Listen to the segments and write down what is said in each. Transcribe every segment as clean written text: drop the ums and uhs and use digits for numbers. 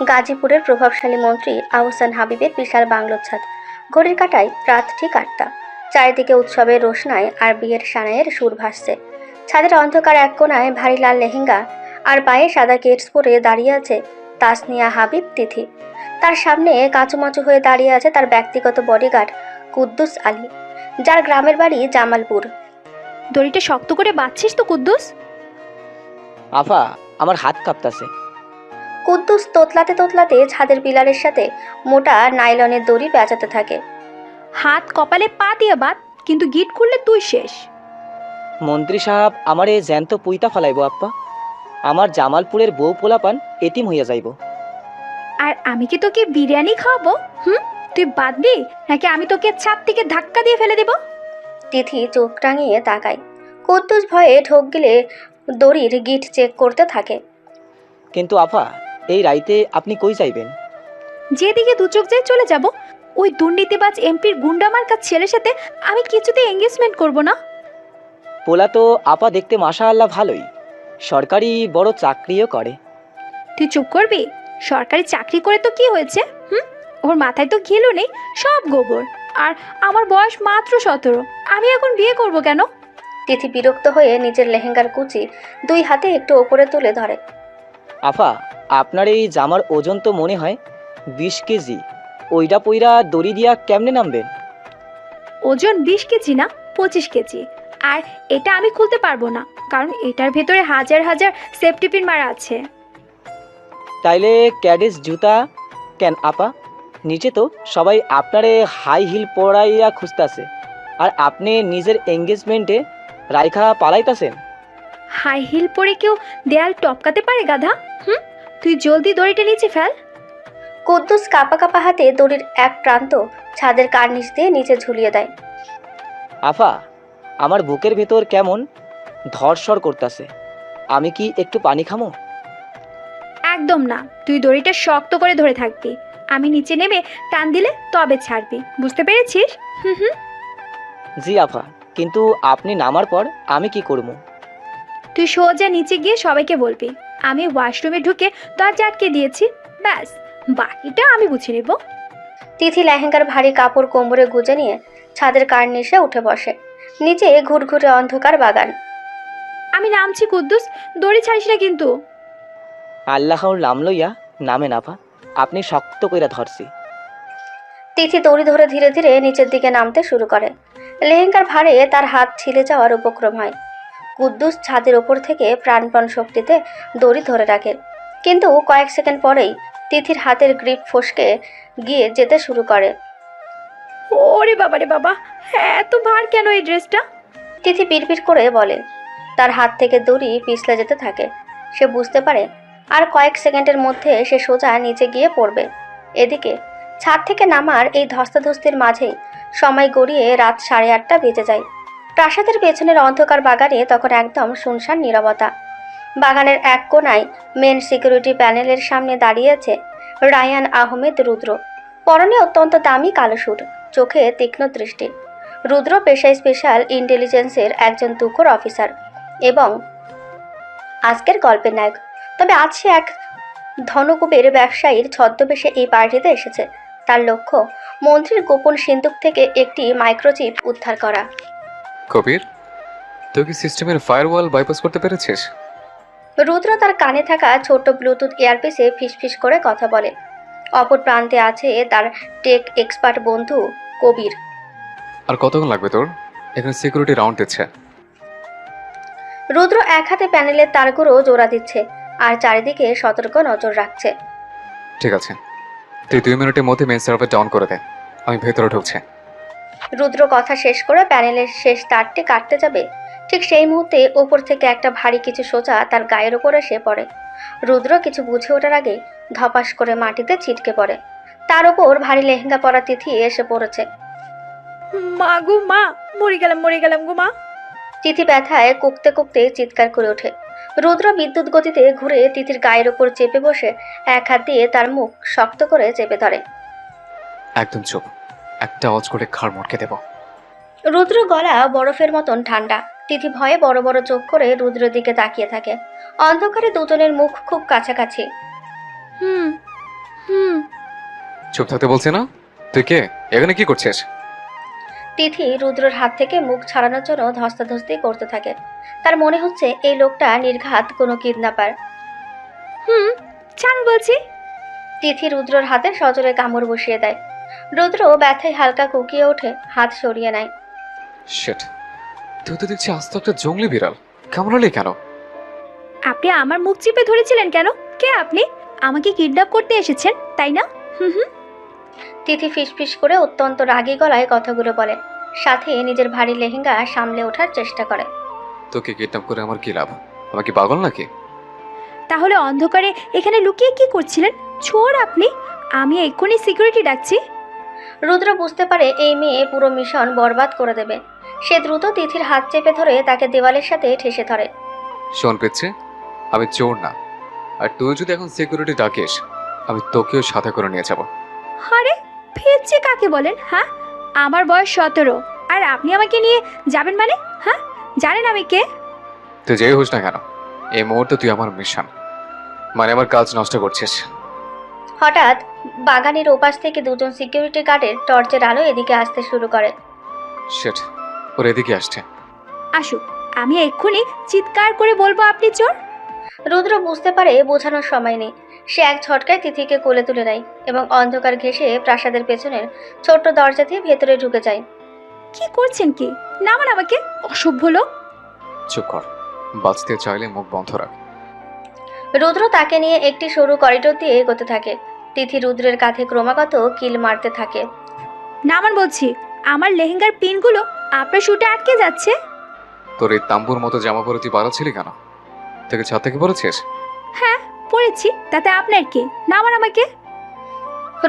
গাজীপুরের প্রভাবশালী মন্ত্রী আহসান হাবীবের বিশাল বাংলোর ছাদ। ঘড়ির কাঁটায় রাত ঠিক ৮টা। চারিদিকে উৎসবের রোশনায় আর বিয়ের সানাইয়ের সুর ভাসছে। ছাদের অন্ধকার এক কোণায় ভারী লাল লেহেঙ্গা আর পায়ে সাদা কেটস পরে দাঁড়িয়ে আছে তাসনিয়া হাবিব তিথি। তার সামনে কাঁচুমাচু হয়ে দাঁড়িয়ে আছে তার ব্যক্তিগত বডিগার্ড কুদ্দুস আলী, যার গ্রামের বাড়ি জামালপুর। দড়িটা শক্ত করে বাঁধছিস তো কুদ্দুস? আফা, আমার হাত কাঁপতাছে। কুদ্দুস তোতলাতে তোতলাতে ছাদের পিলারের সাথে মোটা নাইলনের দড়ি পেঁচাতে থাকে। হাত কপালে পা দিয়ে বাঁধ, কিন্তু গিট খুললে তুই শেষ। মন্ত্রী সাহেব আমারে জ্যান্ত পুইতা ফলাইব আপ্পা। আমার জামালপুরের বউ পোলাপান এতিম হইয়া যাইব। আর আমি কি তোকে বিরিয়ানি খাওয়াবো? তুই বাঁধবি নাকি আমি তোকে ছাদ থেকে ধাক্কা দিয়ে ফেলে দেব? তিথি চোখ টাঙিয়ে তাকায়। কুদ্দুস ভয়ে ঢোক গিলে দড়ির গিট চেক করতে থাকে। কিন্তু আফা, এই রাইতে আপনি কই যাইবেন? যেদিকে দু চোখ যায় চলে যাব। ওই দুর্নীতিবাজ এমপির গুন্ডামার্কার ছেলের সাথে আমি কিছুতে এঙ্গেজমেন্ট করব না। পোলা তো আপা দেখতে মাশাআল্লাহ ভালোই, সরকারি বড় চাকরিও করে। তুই চুপ করবি? সরকারি চাকরি করে তো কি হয়েছে? ওর মাথায় তো ঘিলু নেই, সব গোবর। আর আমার বয়স মাত্র 17, আমি এখন বিয়ে করব কেন? তিথি বিরক্ত হয়ে নিজের লেহেঙ্গার কুচি দুই হাতে একটু ওপরে তুলে ধরে। আফা, আপনার এই জামার ওজন তো মনে হয় 20 কেজি। ওইটা পইরা দড়ি দিয়া কেমনে নামবেন? ওজন 20 কেজি না, 25 কেজি। আর এটা আমি খুলতে পারবো না, কারণ এটার ভেতরে হাজার হাজার সেফটি পিন মারা আছে। তাইলে ক্যাডিস জুতা কেন আপা? নিচে তো সবাই আপনারে হাই হিল পরাইয়া খুঁজতাছে, আর আপনি নিজের এঙ্গেজমেন্টে রাইখা পালাইতাছেন। হাই হিল পরে কেউ দেয়াল টপকাতে পারে গাধা? তুই জলদি দড়িটা নিচে ফেল। কুদ্দুস কাঁপা কাঁপা হাতে দড়ির এক প্রান্ত ছাদের কার্নিশ দিয়ে নিচে ঝুলিয়ে দেয়। আফা, আমার বুকের ভেতর কেমন ধরসর করতেছে। আমি কি একটু পানি খামো? একদম না, তুই দড়িটা শক্ত করে ধরে থাকবি। আমি নিচে নেমে টান দিলে তবে ছাড়বি, বুঝতে পেরেছিস? জি আফা, কিন্তু আপনি নামার পর আমি কি করব? তুই সোজা নিচে গিয়ে সবাইকে বলবি আমি ওয়াশরুমে ঢুকে দরজা আটকে দিয়েছি। ব্যাস, বাকিটা আমি বুঝে নেব। তিথি লেহেঙ্গার ভারী কাপড় কোমরে গুজে নিয়ে ছাদের কার্নিশে উঠে বসে। নিচে ঘুরঘুরে অন্ধকার বাগান। আমি নামছি কুদ্দুস, দড়ি ছাড়িস না কিন্তু। আল্লাহর নাম লইয়া নামেন আফা, আপনি শক্ত কইরা ধরছি। তিথি দড়ি ধরে ধীরে ধীরে নিচের দিকে নামতে শুরু করে। লেহেঙ্গার ভারে তার হাত ছিলে যাওয়ার উপক্রম হয়। কুদ্দুস ছাদের ওপর থেকে প্রাণপণ শক্তিতে দড়ি ধরে রাখে, কিন্তু কয়েক সেকেন্ড পরেই তিথির হাতের গ্রিপ ফসকে গিয়ে যেতে শুরু করে। ওরে বাবা রে বাবা, এত ভার কেন এই ড্রেসটা? তিথি বিড়বিড় করে বলে। তার হাত থেকে দড়ি পিছলে যেতে থাকে। সে বুঝতে পারে আর কয়েক সেকেন্ডের মধ্যে সে সোজা নিচে গিয়ে পড়বে। এদিকে ছাদ থেকে নামার এই ধস্তাধস্তির মাঝেই সময় গড়িয়ে রাত 8:30 বেজে যায়। প্রাসাদের পেছনের অন্ধকার বাগানে তখন একদম শুনশান নীরবতা। বাগানের এক কোণায় মেন সিকিউরিটি প্যানেলের সামনে দাঁড়িয়ে আছে রায়ান আহমেদ রুদ্র। পরনে অত্যন্ত দামি কালো স্যুট, চোখে তীক্ষ্ণ দৃষ্টি। রুদ্র পেশায় স্পেশাল ইন্টেলিজেন্সের একজন তুখোড় অফিসার এবং আজকের গল্পের নায়ক। তবে আজ সে এক ধনকুবের ব্যবসায়ীর ছদ্মবেশে এই পার্টিতে এসেছে। তার লক্ষ্য মন্ত্রীর গোপন সিন্দুক থেকে একটি মাইক্রোচিপ উদ্ধার করা। কবির, তুই কি সিস্টেমের ফায়ারওয়াল বাইপাস করতে পেরেছিস? রুদ্র তার কানে থাকা ছোট ব্লুটুথ এয়ারপিসে ফিসফিস করে কথা বলে। অপর প্রান্তে আছে তার টেক এক্সপার্ট বন্ধু কবির। আর কতক্ষণ লাগবে তোর? এখানে সিকিউরিটি রাউন্ড দিচ্ছে। রুদ্র এক হাতে প্যানেলের তারগুলো জোড়া দিচ্ছে আর চারিদিকে সতর্ক নজর রাখছে। ঠিক আছে, তুই 2 মিনিটের মধ্যে মেন সার্ভার ডাউন করে দে, আমি ভেতরে ঢুকছি। রুদ্র কথা শেষ করে প্যানেলের শেষ তারটি কাটতে যাবে, ঠিক সেই মুহূর্তে ওপর থেকে একটা ভারী কিছু সোজা তার গায়ের ওপর এসে পড়ে। রুদ্র কিছু বুঝে ওঠার আগে ধপাস করে মাটিতে ছিটকে পড়ে। তার ওপর ভারী লেহেঙ্গা পরা তিথি এসে পড়েছে। মা গো মা, মরে গেলাম গো মা। তিথি ব্যথায় কুকতে কুকতে চিৎকার করে ওঠে। রুদ্র বিদ্যুৎ গতিতে ঘুরে তিথির গায়ের ওপর চেপে বসে এক হাত দিয়ে তার মুখ শক্ত করে চেপে ধরে। একদম চুপ, একটা আওয়াজ করে ঘাড় মটকে দেব। রুদ্র গলা বরফের মতন ঠান্ডা। তিথি ভয়ে বড় বড় চোখ করে রুদ্রের দিকে তাকিয়ে থাকে। অন্ধকারে দুজনের মুখ খুব কাছাকাছি। হুম। চুপ থাকতে বলছি না? তুই কে? এখানে কি করছিস? তিথি রুদ্রর হাত থেকে মুখ ছাড়ানোর জন্য ধস্তাধস্তি করতে থাকে। তার মনে হচ্ছে এই লোকটা নির্ঘাত কোনো কিডন্যাপার। হুম, ছাড় বলছি। তিথি রুদ্রর হাতে সজোরে কামড় বসিয়ে দেয়। রুদ্র ব্যথায় হালকা কুকিয়ে ওঠে, হাত সরিয়ে নেয়। শিট, তুই তো দেখছি আস্ত একটা জঙ্গলি বিড়াল। কামড়ালি কেন? আপনি আমার মুখ চিপে ধরেছিলেন কেন? কে আপনি? আমাকে কিডন্যাপ করতে এসেছেন তাই না? হুম হুম। তিথি ফিসফিস করে অত্যন্ত রাগী গলায় কথাগুলো বলে, সাথে নিজের ভারী লেহেঙ্গা সামলে ওঠার চেষ্টা করে। তোকে কিডন্যাপ করে আমার কি লাভ? আমাকে পাগল নাকি? তাহলে অন্ধকারে এখানে লুকিয়ে কি করছিলেন? চোর আপনি! আমি এক্ষুনি সিকিউরিটি ডাকছি। রুদ্র বুঝতে পারে এই মেয়ে পুরো মিশন বরবাদ করে দেবে। সে দ্রুত তিথির হাত চেপে ধরে তাকে দেওয়ালের সাথে ঠেসে ধরে। শোন পেচ্ছে, আমি চোর না। আর তুই যদি এখন সিকিউরিটি ডাকিস, আমি তোকেও সাথে করে নিয়ে যাব। আরে ফেচ্ছে কাকে বলেন? হ্যাঁ, আমার বয়স 17, আর আপনি আমাকে নিয়ে যাবেন মানে? হ্যাঁ, জানেন আমি কে? তুই যেই হোস না কেন, এই মুহূর্তে তুই আমার মিশন, মানে আমার কাজ নষ্ট করছিস। হঠাৎ বাগানের ওপাশ থেকে দুজন সিকিউরিটি গার্ডের টর্চের আলো এদিকে আসতে শুরু করে। শিট, ওর এদিকে আসছে। আসুক, আমি এক্ষুনি চিৎকার করে বলবো আপনি চোর। রুদ্র বুঝতে পারে বোঝানোর সময় নেই। সে এক ঝটকায় তিথিকে কোলে তুলে নেয় এবং অন্ধকার ঘেঁষে প্রাসাদের পেছনের ছোট্ট দরজা দিয়ে ভেতরে ঢুকে যায়। কি করছেন কি? নামান আমাকে, অসভ্য লোক। চুপ কর, বাঁচতে চাইলে মুখ বন্ধ রাখ। রুদ্র তাকে নিয়ে একটি সরু করিডোর দিয়ে এগোতে থাকে। তিথি রুদ্রের কাঁধে ক্রমাগত কিল মারতে থাকে। নামান বলছি, আমার লেহেঙ্গার পিনগুলো আপনার শুটে আটকে যাচ্ছে। তোর এই তাম্বুর মতো জামা পরে তুই পালাচ্ছিলি কেন? থেকে ছাদ থেকে পড়েছিস? হ্যাঁ পড়েছি, তাতে আপনার কি? নামান আমাকে।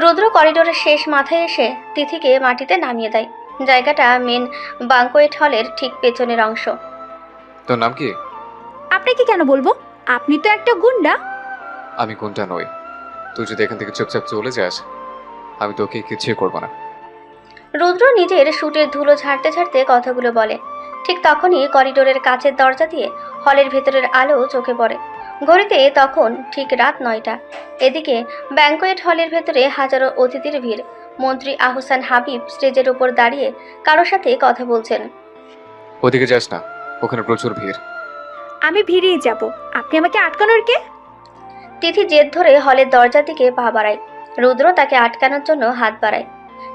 রুদ্র করিডোরের শেষ মাথায় এসে তিথিকে মাটিতে নামিয়ে দেয়। জায়গাটা মেন বাঙ্কোয়েট হলের ঠিক পেছনের অংশ। তোর নাম কি? আপনাকে কেন বলবো? আপনি তো একটা গুন্ডা। আমি কোনটা নই। তুই যদি এখান থেকে চুপচাপ চলে যাস, আমি তোকে কিছুই করবো না। রুদ্র নিজের শুটের ধুলো ঝাড়তে ঝাড়তে কথাগুলো বলে। ঠিক তখনই করিডোরের কাচের দরজা দিয়ে হলের ভেতরের আলো চোখে পড়ে। ঘড়িতে তখন ঠিক রাত 9টা। এদিকে ব্যাঙ্কোয়েট হলের ভেতরে হাজারো অতিথির ভিড়। মন্ত্রী আহসান হাবিব স্টেজের উপর দাঁড়িয়ে কারো সাথে কথা বলছেন। ওদিকে যাস না, ওখানে প্রচুর ভিড়। আমি ভিড়িয়ে যাব, আপনি আমাকে আটকানোর কে? তিথি জেদ ধরে হলের দরজার দিকে পা বাড়ায়। রুদ্র তাকে আটকানোর জন্য হাত বাড়ায়।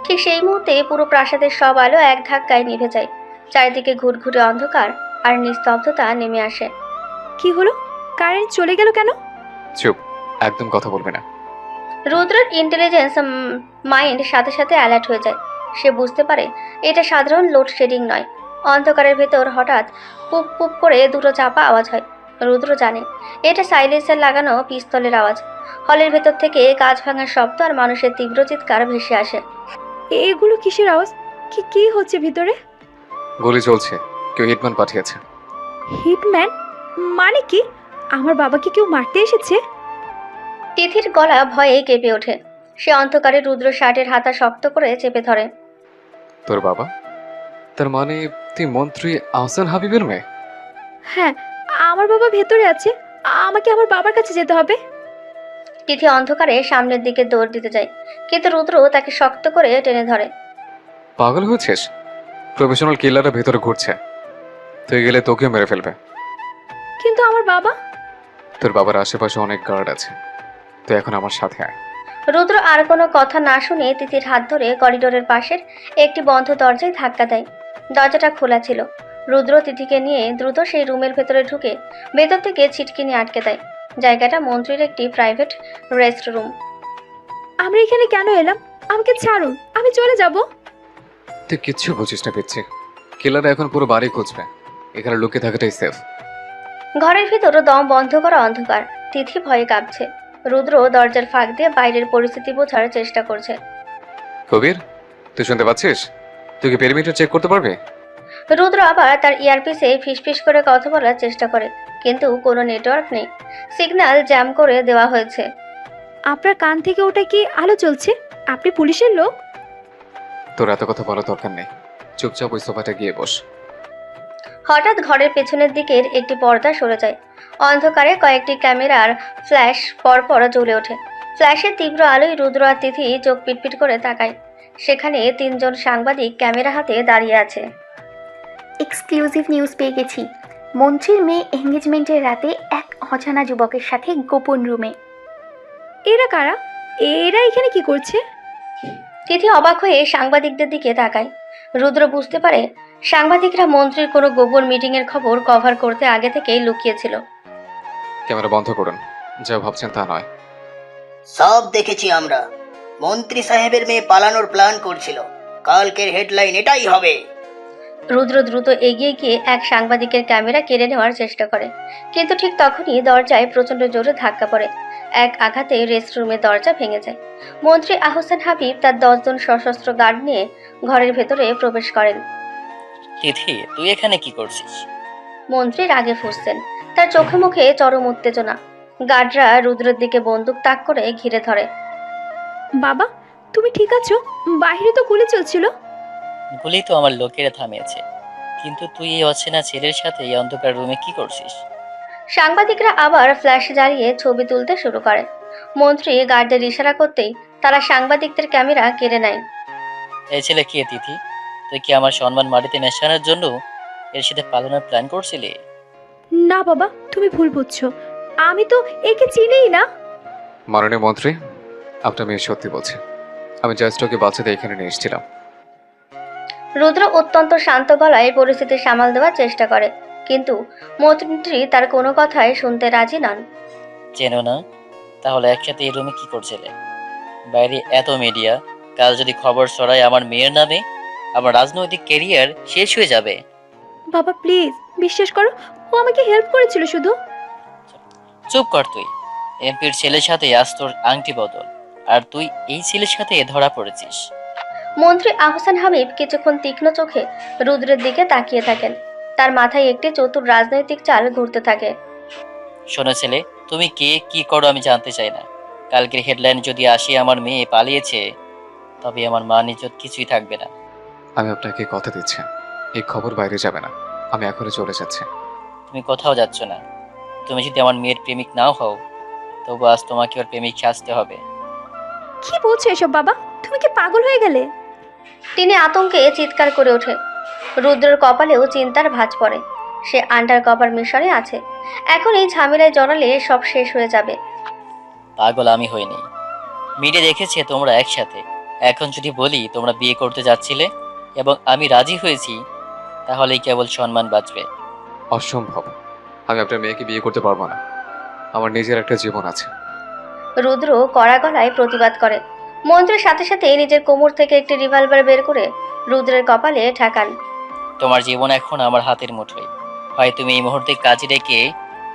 ঠিক সেই মুহূর্তে পুরো প্রাসাদের সব আলো এক ধাক্কায় নিভে যায়। চারিদিকে ঘুটঘুটে অন্ধকার আর নিস্তব্ধতা নেমে আসে। কি হলো? কারেন্ট চলে গেল কেন? চুপ, একদম কথা বলবি না। রুদ্রের ইন্টেলিজেন্স মাইন্ড সাথে সাথে অ্যালার্ট হয়ে যায়। সে বুঝতে পারে এটা সাধারণ লোডশেডিং নয়। অন্ধকারের ভেতর হঠাৎ পুপ পুপ করে দুটো চাপা আওয়াজ হয়। রুদ্র জানে এটা সাইলেন্সার লাগানো পিস্তলের আওয়াজ। হলের ভেতর থেকে কাঁচ ভাঙার শব্দ আর মানুষের তীব্র চিৎকার ভেসে আসে। এগুলো কিসের আওয়াজ? কি কি হচ্ছে ভিতরে? গুলি চলছে, কেউ হিটম্যান পাঠিয়েছে। হিটম্যান? মানে কি? আমার বাবাকে কেউ মারতে এসেছে? তিথির গলা ভয়ে কেঁপে ওঠে। সে অন্ধকারে রুদ্র শার্টের হাতা শক্ত করে চেপে ধরে। তোর বাবা? তার মানে তুই মন্ত্রী আহসান হাবিবের মেয়ে? হ্যাঁ, আমার বাবা ভেতরে আছে। আমাকে আমার বাবার কাছে যেতে হবে। তিথি অন্ধকারে সামনের দিকে দৌড় দিতে যায়, কিন্তু রুদ্র তাকে শক্ত করে টেনে ধরে। পাগল হয়েছিস? প্রফেশনাল কিলাররা ভেতরে ঘুরছে, তুই গেলে তোকেও মেরে ফেলবে। কিন্তু আমার বাবা? তোর বাবার আশেপাশে অনেক গার্ড আছে, তুই এখন আমার সাথে আয়। রুদ্র আর কোনো কথা না শুনে তিথির হাত ধরে করিডোরের পাশের একটি বন্ধ দরজায় ধাক্কা দেয়। দরজাটা খোলা ছিল। রুদ্র তিথিকে নিয়ে দ্রুত সেই রুমের ভেতরে ঢুকে ভেতর থেকে ছিটকিনি আটকে দেয়। জায়গাটা মন্ত্রীর একটি প্রাইভেট রেস্ট রুম। আমরা এখানে কেন এলাম? আমাকে ছাড়ুন, আমি চলে যাব। তুই কিচ্ছু বুঝিস না পিচ্ছি। কিলাররা এখন পুরো বাড়ি খুঁজবে, এখানে লুকিয়ে থাকাটাই সেফ। ঘরের ভিতর দম বন্ধ করা অন্ধকার। তিথি ভয়ে কাঁপছে। রুদ্র দরজার ফাঁক দিয়ে বাইরের পরিস্থিতি বোঝার চেষ্টা করছে। কবির, তুই শুনতে পাচ্ছিস? তুই কি পেরিমিটার চেক করতে পারবি? রুদ্র আবার তার ইয়ারপিসে ফিসফিস করে কথা বলার চেষ্টা করে, কিন্তু কোনো নেটওয়ার্ক নেই। সিগন্যাল জ্যাম করে দেওয়া হয়েছে। আপনার কান থেকে ওটা কি আলো চলছে? আপনি পুলিশের লোক? তোর এত কথা বলার দরকার নেই, চুপচাপ ওই সোফাটা গিয়ে বস। হঠাৎ ঘরের পেছনের দিকের একটি পর্দা সরে যায়। অন্ধকারে কয়েকটি ক্যামেরার ফ্ল্যাশ পরপর জ্বলে ওঠে। ফ্ল্যাশের তীব্র আলোয় রুদ্র আর তিথি চোখ পিটপিট করে তাকায়। সেখানে 3 জন সাংবাদিক ক্যামেরা হাতে দাঁড়িয়ে আছে। এক্সক্লুসিভ নিউজ পেয়ে গেছি। মন্ত্রীর মেয়ে এঙ্গেজমেন্টের রাতে এক অজানা যুবকের সাথে গোপন রুমে। এরা কারা? এরা এখানে কি করছে? তিথি অবাক হয়ে সাংবাদিকদের দিকে তাকায়। রুদ্র বুঝতে পারে সাংবাদিকরা মন্ত্রীর কোনো গোপন মিটিংয়ের খবর কভার করতে আগে থেকেই লুকিয়েছিল। ক্যামেরা বন্ধ করুন, যা ভাবছেন তা নয়। সব দেখেছি আমরা। মন্ত্রী সাহেবের মেয়ে পালানোর প্ল্যান করছিল। কালকের হেডলাইন এটাই হবে। রুদ্র দ্রুত এগিয়ে গিয়ে এক সাংবাদিকের ক্যামেরা কেড়ে নেওয়ার চেষ্টা করে, কিন্তু ঠিক তখনই দরজায় প্রচণ্ড জোরে ধাক্কা পড়ে। এক আঘাতে রেস্টরুমের দরজা ভেঙে যায়। মন্ত্রী আহসান হাবিব তার 10 জন সশস্ত্র গার্ড নিয়ে ঘরের ভেতরে প্রবেশ করেন। তিথি, তুই এখানে কি করছিস? মন্ত্রী রাগে ফুঁসছেন, তার চোখে মুখে চরম উত্তেজনা। গার্ডরা রুদ্রের দিকে বন্দুক তাক করে ঘিরে ধরে। বাবা, তুমি ঠিক আছো? বাইরে তো গুলি চলছিল। গুলি তো আমার লোকেরা থামিয়েছে, কিন্তু তুই এই অচেনা ছেলের সাথে এই অন্ধকার রুমে কি করছিস? সাংবাদিকরা আবার ফ্ল্যাশ জ্বালিয়ে ছবি তুলতে শুরু করে। মন্ত্রী গার্ডদের ইশারা করতেই তারা সাংবাদিকদের ক্যামেরা কেড়ে নেয়। এই ছেলে কে তিথি? তুই কি আমার সম্মান মাটিতে মেশানোর জন্য এর সাথে পালানোর প্ল্যান করছিলি? না বাবা, তুমি ভুল বুঝছো। আমি তো একে চিনিই না। মাননীয় মন্ত্রী, আপনার মেয়ে সত্যি বলছে। আমি জাস্ট ওকে বাঁচাতে এখানে নিয়ে এসেছিলাম। রুদ্র অত্যন্ত শান্ত গলায় পরিস্থিতি সামাল দেওয়ার চেষ্টা করে, কিন্তু মন্ত্রী তার কোনো কথাই শুনতে রাজি নন। চেনো না? তাহলে একসাথে এই রুমে কি করছিলে? বাইরে এত মিডিয়া, কাল যদি খবর ছড়ায় আমার মেয়ের নামে, আমার রাজনৈতিক ক্যারিয়ার শেষ হয়ে যাবে। বাবা প্লিজ বিশ্বাস করো, ও আমাকে হেল্প করেছিল শুধু। চুপ কর তুই। এমপির ছেলের সাথে আজ তোর আংটি বদল, আর তুই এই ছেলের সাথে ধরা পড়েছিস। মন্ত্রী আহসান হাবিব কিছুক্ষণ তীক্ষ্ণ চোখে রুদ্রের দিকে তাকিয়ে থাকেন। তার মাথায় একটি চতুর রাজনৈতিক চাল ঘুরতে থাকে। শোনো ছেলে, তুমি কে কি করো আমি জানতে চাই না। কালকের হেডলাইন যদি আসে আমার মেয়ে পালিয়েছে, তবে আমার মান ইজ্জত কিছুই থাকবে না। আমি আপনাকে কথা দিচ্ছি, এই খবর বাইরে যাবে না। আমি এখনই চলে যাচ্ছি। তুমি কোথাও যাচ্ছ না। তুমি যদি আমার মেয়ের প্রেমিক নাও হও, তবু আজ তোমাকে ওর প্রেমিক সাজতে হবে। কি বলছো এসব বাবা? তুমি কি পাগল হয়ে গেলে? তিনি আতঙ্কে চিৎকার করে ওঠে। রুদ্রের কপালেও চিন্তার ভাঁজ পড়ে। সে আন্ডার কভার মিশনে আছে। এখন এই ঝামেলায় জড়ালে সব শেষ হয়ে যাবে। পাগল আমি হইনি। মিডিয়া দেখেছে তোমরা একসাথে। এখন যদি বলি তোমরা বিয়ে করতে যাচ্ছিলে এবং আমি রাজি হয়েছি, তাহলেই কেবল সম্মান বাঁচবে। অসম্ভব। আমি আপনার মেয়েকে বিয়ে করতে পারবো না। আমার নিজের একটা জীবন আছে। রুদ্র কড়া গলায় প্রতিবাদ করে। মন্ত্রীর সাথে সাথে নিজের কোমর থেকে একটি রিভলভার বের করে রুদ্রের কপালে ঠেকান। তোমার জীবন এখন আমার হাতের মুঠোয়। হয় তুমি এই মুহূর্তে কাজে রেখে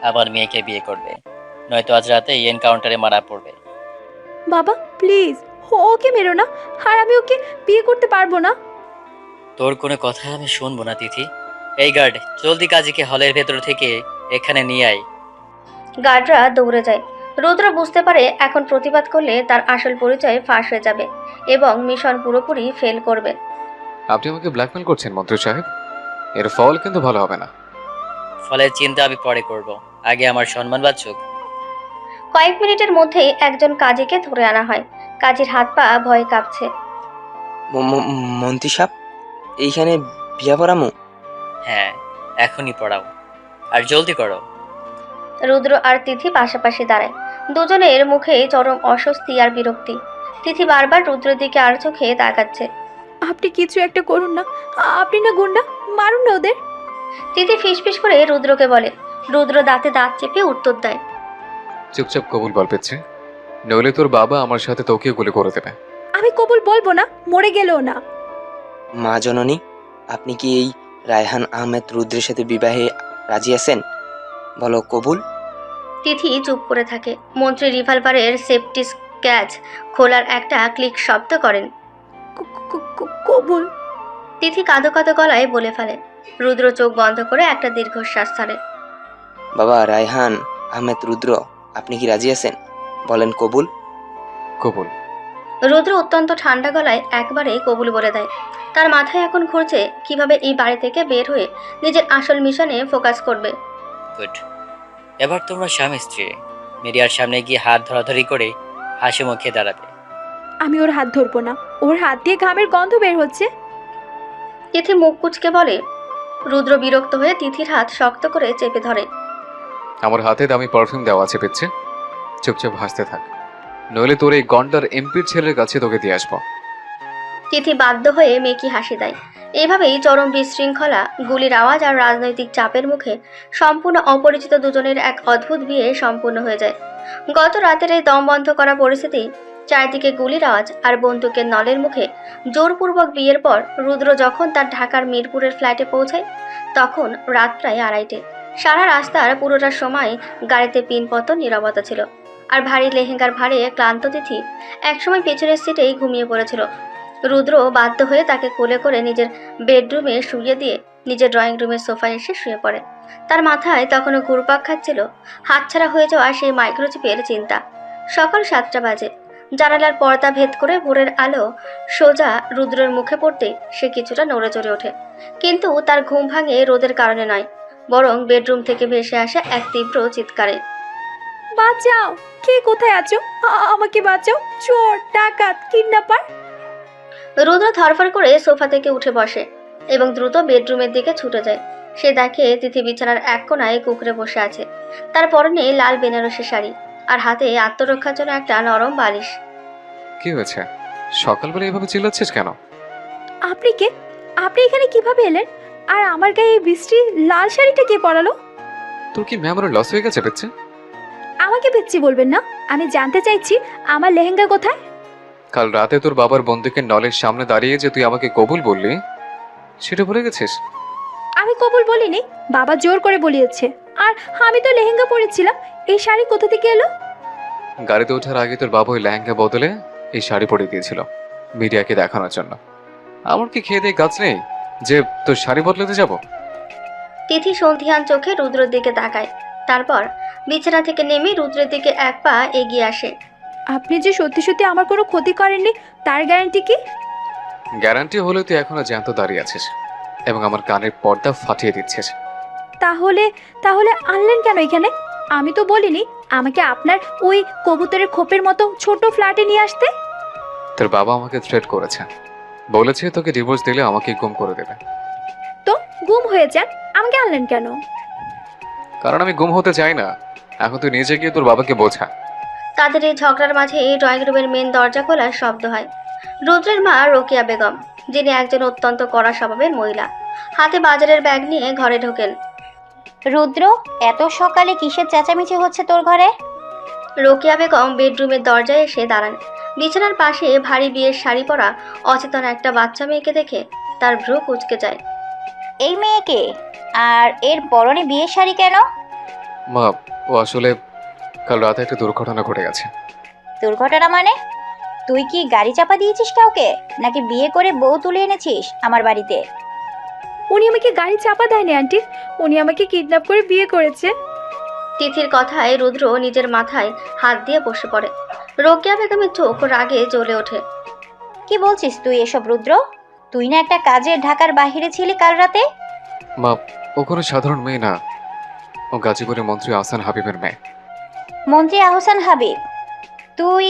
আবার মেয়েকে বিয়ে করবে, নয়তো আজ রাতে এনকাউন্টারে মারা পড়বে। বাবা প্লিজ, ওকে মেরো না। আর আমি ওকে বিয়ে করতে পারবো না। তোর কোনো কথা আমি শুনবো না তিথি। এই গার্ড, জলদি কাজীকে হলের ভেতর থেকে এখানে নিয়ে আয়। গার্ডরা দৌড়ে যায়। রুদ্র বুঝতে পারে এখন প্রতিবাদ করলে তার আসল পরিচয় ফাঁস হয়ে যাবে এবং মিশন পুরোপুরি ফেল করবে। আপনি আমাকে ব্ল্যাকমেল করছেন মন্ত্রী সাহেব। এর ফল কিন্তু ভালো হবে না। ফলের চিন্তা আমি পরে করব, আগে আমার সম্মান বাঁচুক। কয়েক মিনিটের মধ্যেই একজন কাজীকে ধরে আনা হয়। কাজীর হাত পা ভয়ে কাঁপছে। মন্ত্রী সাহেব, এইখানে বিয়া পড়ামু? হ্যাঁ, এখনই পড়াও, আর জলদি করো। রুদ্র আর তিথি পাশাপাশি দাঁড়ায়। দুজনের মুখে চরম অস্বস্তি আর বিরক্তি। তিথি বারবার রুদ্রের দিকে আর চোখে তাকাচ্ছে। আপনি কিছু একটা করুন না। আপনি না গুন্ডা, মারুন না ওদের। তিথি ফিসফিস করে রুদ্রকে বলে। রুদ্র দাঁতে দাঁত চেপে উত্তর দেয়। চুপচাপ কবুল বল পেচ্ছে, নইলে তোর বাবা আমার সাথে তোকে গুলি করে দেবে। আমি কবুল বলবো না, মরে গেলেও না। মা জননী, আপনি কি এই রায়হান আহমেদ রুদ্রের সাথে বিবাহে রাজি আছেন? বলো কবুল। তিথি চুপ করে থাকে। মন্ত্রী রিভলভারের সেফটি ক্যাচ খোলার একটা ক্লিক শব্দ করেন। কবুল। তিথি কাঁদো কাঁদো গলায় বলে ফেলে। রুদ্র চোখ বন্ধ করে একটা দীর্ঘশ্বাস ছাড়ে। বাবা রায়হান আহমেদ রুদ্র, আপনি কি রাজি আছেন? বলেন কবুল। কবুল। রুদ্র অত্যন্ত ঠান্ডা গলায় একবারে কবুল বলে দেয়। তার মাথায় এখন ঘুরছে কিভাবে এই বাড়ি থেকে বের হয়ে নিজের আসল মিশনে ফোকাস করবে। গুড। এবার তোমরা স্বামী স্ত্রী মিডিয়ার সামনে গিয়ে হাত ধরাধরি করে হাসি মুখে দাঁড়াতে। আমি ওর হাত ধরবো না, ওর হাত দিয়ে ঘামের গন্ধ বের হচ্ছে। তিথি মুখ কুচকে বলে। রুদ্র বিরক্ত হয়ে তিথির হাত শক্ত করে চেপে ধরে। আমার হাতে দামি পারফিউম দেওয়া আছে পিচ্ছে, চুপচাপ হাসতে থাক, নইলে তোর এই গন্ডার এমপির ছেলের কাছে তোকে দিয়ে আসবো। তিথি বাধ্য হয়ে মেকি হাসি দেয়। এভাবেই চরম বিশৃঙ্খলা, গুলির আওয়াজ আর রাজনৈতিক চাপের মুখে সম্পূর্ণ অপরিচিত দুজনের এক অদ্ভুত বিয়ে সম্পূর্ণ হয়ে যায়। গত রাতের এই দম বন্ধ করা পরিস্থিতি, চারদিকে গুলির আওয়াজ আর বন্দুকের নলের মুখে জোরপূর্বক বিয়ের পর রুদ্র যখন তার ঢাকার মিরপুরের ফ্ল্যাটে পৌঁছায়, তখন রাত প্রায় 2:30। সারা রাস্তার পুরোটা সময় গাড়িতে পিনপতন নীরবতা ছিল। আর ভারী লেহেঙ্গার ভারে ক্লান্ত তিথি একসময় পেছনের সিটেই ঘুমিয়ে পড়েছিল। রুদ্র বাধ্য হয়ে তাকে কোলে করে নিজের বেডরুমে শুইয়ে দিয়ে নিজের ড্রয়িং রুমের সোফায় এসে শুয়ে পড়ে। তার মাথায় তখনও ঘুরপাক খাচ্ছিল হাতছাড়া হয়ে যাওয়া সেই মাইক্রোচিপের চিন্তা। সকাল 7টা বাজে। জানালার পর্দা ভেদ করে ভোরের আলো সোজা রুদ্রের মুখে পড়তে সে কিছুটা নড়ে চড়ে ওঠে। কিন্তু তার ঘুম ভাঙে রোদের কারণে নয়, বরং বেডরুম থেকে ভেসে আসা এক তীব্র চিৎকারে। বাঁচাও, কে কোথায় আছো? আমাকে বাঁচাও, চোর, ডাকাত, কিডন্যাপার। রুদ্র ধরফর করে সোফা থেকে উঠে বসে এবং দ্রুত বেডরুমের দিকে ছুটে যায়। সে দেখে তিথি বিছানার এক কোণায় কুঁকড়ে বসে আছে। তার পরনে লাল বেনারসি শাড়ি আর হাতে আত্মরক্ষার জন্য একটা নরম বালিশ। কি হয়েছে? সকালবেলা এভাবে চিল্লাচ্ছিস কেন? আপনি কে? আপনি এখানে কিভাবে এলেন? আর আমার গায়ে এই বৃষ্টি লাল শাড়িটা কে পরালো? তোর কি মেমোরি লস হয়ে গেছে পিচ্ছে? আমাকে পিচ্ছি বলবেন না, আমি জানতে চাইছি আমার লেহেঙ্গা কোথায়? কাল রাতে তোর বাবার বন্দুকের নলের সামনে দাঁড়িয়ে যে তুই আমাকে কবুল বললি, সেটা ভুলে গেছিস? আমি কবুল বলিনি, বাবা জোর করে বলিয়েছে। আর আমি তো লেহেঙ্গা পরেছিলাম, এই শাড়ি কোথা থেকে এলো? গাড়িতে ওঠার আগে তোর বাবা ওই লেহেঙ্গা বদলে এই শাড়ি পরে দিয়েছিল মিডিয়াকে দেখানোর জন্য। আমার কি খেয়ে দিয়ে গাছ নেই যে তোর শাড়ি বদলাতে যাব? তিথি সন্ধিহান চোখে রুদ্রের দিকে তাকায়। তারপর বিছানা থেকে নেমে রুদ্রের দিকে এক পা এগিয়ে আসে। আপনি যে সত্যি সত্যি আমার কোনো ক্ষতি করেননি, তার গ্যারান্টি কি? গ্যারান্টি হলে তুই এখনো জ্যান্ত দাঁড়িয়ে আছিস এবং আমার কানের পর্দা ফাটিয়ে দিচ্ছিস। তাহলে তাহলে আনলেন কেন এখানে? আমি তো বলিনি আমাকে আপনার ওই কবুতরের খোপের মতো ছোট ফ্ল্যাটে নিয়ে আসতে। তোর বাবা আমাকে থ্রেট করেছে, বলেছে তোকে ডিভোর্স দিলে আমাকে গুম করে দেবে। তো গুম হয়ে যান, আমাকে আনলেন কেন? কারণ আমি গুম হতে চাই না। এখন তুই নিজে গিয়ে তোর বাবাকে বোঝা। তাদের এই ঝগড়ার মাঝে ড্রয়িং রুমের মেন দরজা খোলার শব্দ হয়। রুদ্রের মা রোকেয়া বেগম, যিনি একজন অত্যন্ত কড়া স্বভাবের মহিলা, হাতে বাজারের ব্যাগ নিয়ে ঘরে ঢোকেন। রুদ্র, এত সকালে কিসের চেঁচামেচি হচ্ছে তোর ঘরে? রোকেয়া বেগম বেডরুমের দরজায় এসে দাঁড়ান। বিছানার পাশে ভারী বিয়ের শাড়ি পরা অচেতন একটা বাচ্চা মেয়েকে দেখে তার ভ্রু কুঁচকে যায়। এই মেয়েকে? আর এর পরনে বিয়ের শাড়ি কেন? মা, ও আসলে কাল রাতে একটা দুর্ঘটনা ঘটে গেছে। দুর্ঘটনা মানে? তুই কি গাড়ি চাপা দিয়েছিস কাউকে, নাকি বিয়ে করে বউ তুলে এনেছিস আমার বাড়িতে? উনি আমাকে গাড়ি চাপা দেয়নি আন্টি, উনি আমাকে কিডন্যাপ করে বিয়ে করেছে। তিথির কথায় রুদ্র নিজের মাথায় হাত দিয়ে বসে পড়ে। রোকেয়া বেগমের চোখ রাগে জ্বলে ওঠে। কি বলছিস তুই এসব রুদ্র? তুই না একটা কাজে ঢাকার বাইরে ছিলি কাল রাতে? মা, ও কোনো সাধারণ মেয়ে না, ও গাজীপুরের মন্ত্রী আহসান হাবিবের মেয়ে। মন্ত্রী আহসান হাবিব? তুই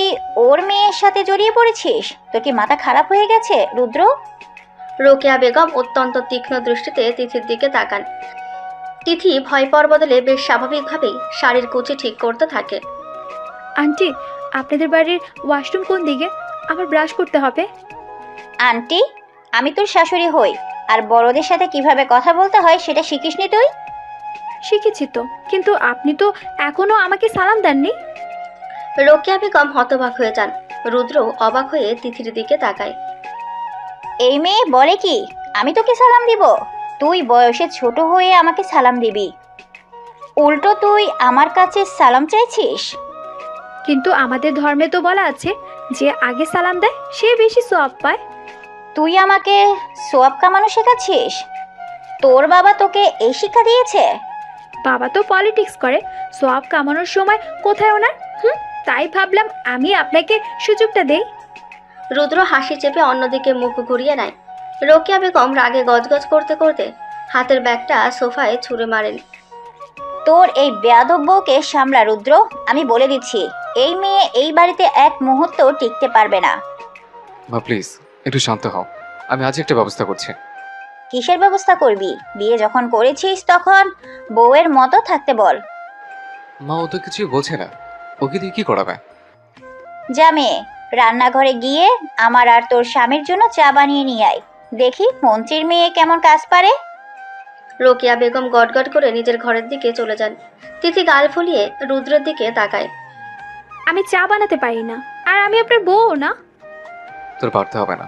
ওর মেয়ের সাথে জড়িয়ে পড়েছিস? তোর কি মাথা খারাপ হয়ে গেছে রুদ্র? রোকেয়া বেগম অত্যন্ত তীক্ষ্ণ দৃষ্টিতে তিথির দিকে তাকান। তিথি ভয় পাওয়ার বদলে বেশ স্বাভাবিকভাবেই শাড়ির কুচি ঠিক করতে থাকে। আন্টি, আপনাদের বাড়ির ওয়াশরুম কোন দিকে? আমার ব্রাশ করতে হবে। আন্টি? আমি তোর শাশুড়ি হই, আর বড়দের সাথে কিভাবে কথা বলতে হয় সেটা শিখিসনি তুই? শিখেছি তো, কিন্তু আপনি তো এখনো আমাকে সালাম দেননি। রোকেয়া বেগম হতবাক হয়ে যান। রুদ্র অবাক হয়ে তিথির দিকে তাকায়। এই মেয়ে বলে কি আমি তোকে সালাম দিব? তুই বয়সে ছোট হয়ে আমাকে সালাম দিবি, উল্টো তুই আমার কাছে সালাম চাইছিস? কিন্তু আমাদের ধর্মে তো বলা আছে যে আগে সালাম দেয় সে বেশি সওয়াব পায়। তুই আমাকে সোয়াব কামানো শেখাচ্ছিস? তোর বাবা তোকে এই শিক্ষা দিয়েছে? বাবা তো পলিটিক্স করে, সওয়াব কামানোর সময় কোথায় ওনার? তাই ভাবলাম আমি আপনাকে সুযোগটা দেই। রুদ্র হাসি চেপে অন্যদিকে মুখ ঘুরিয়ে নেয়। রোকেয়া বেগম রাগে গজগজ করতে করতে হাতের ব্যাগটা সোফায় ছুঁড়ে মারেন। তোর এই বেয়াদব বউকে সামলা রুদ্র। আমি বলে দিচ্ছি, এই মেয়ে এই বাড়িতে এক মুহূর্ত টিকতে পারবে না। মা প্লিজ একটু শান্ত হও, আমি আজ একটা ব্যবস্থা করছি। কিসের ব্যবস্থা করবি? বিয়ে যখন করেছিস তখন বউয়ের মতো থাকতে বল। মা ও তো কিছুই বলছে না, ওকে দিয়ে কি করাবে? যা মেয়ে, রান্নাঘরে গিয়ে আমার আর তোর স্বামীর জন্য চা বানিয়ে নিয়ে আয়। দেখি মন্ত্রীর মেয়ে কেমন কাজ পারে। রোকেয়া বেগম গটগট করে নিজের ঘরের দিকে চলে যান। তিথি গাল ফুলিয়ে রুদ্রের দিকে তাকায়। আমি চা বানাতে পারি না, আর আমি আপনার বউ না। তোর পারতে হবে না,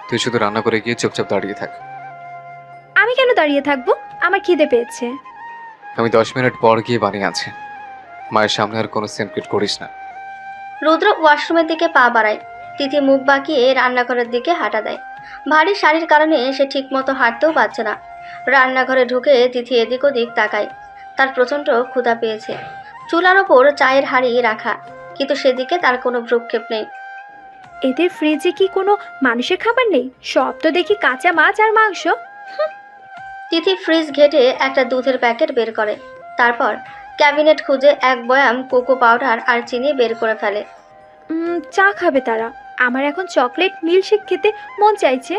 তুই শুধু রান্না করে গিয়ে চুপচাপ দাঁড়িয়ে থাক। আমি কেন দাঁড়িয়ে থাকবো? আমার খিদে পেয়েছে। আমি 10 মিনিট পর গিয়ে বানিয়ে আছি। মায়ের সামনে আর কোনো সিনক্রেট করিস না। রুদ্র ওয়াশরুমের দিকে পা বাড়ায়। তিথি মুখ বাঁকিয়ে রান্নাঘরের দিকে হাঁটা দেয়। ভারী শাড়ির কারণে সে ঠিকমতো হাঁটতেও পারছে না। রান্নাঘরে ঢুকে তিথি এদিক ওদিক তাকায়। তার প্রচণ্ড ক্ষুধা পেয়েছে। চুলার ওপর চায়ের হাঁড়ি রাখা, কিন্তু সেদিকে তার কোনো ভ্রুক্ষেপ নেই। এদের ফ্রিজে কি কোনো মানুষের খাবার নেই? সব তো দেখি কাঁচা মাছ আর মাংস। তিথি ফ্রিজ ঘেটে একটা দুধের প্যাকেট বের করে। তারপর ক্যাবিনেট খুঁজে এক বয়াম কোকো পাউডার আর চিনি বের করে ফেলে। চা খাবে তারা। আমার এখন চকলেট মিল্কশেক খেতে মন চাইছে।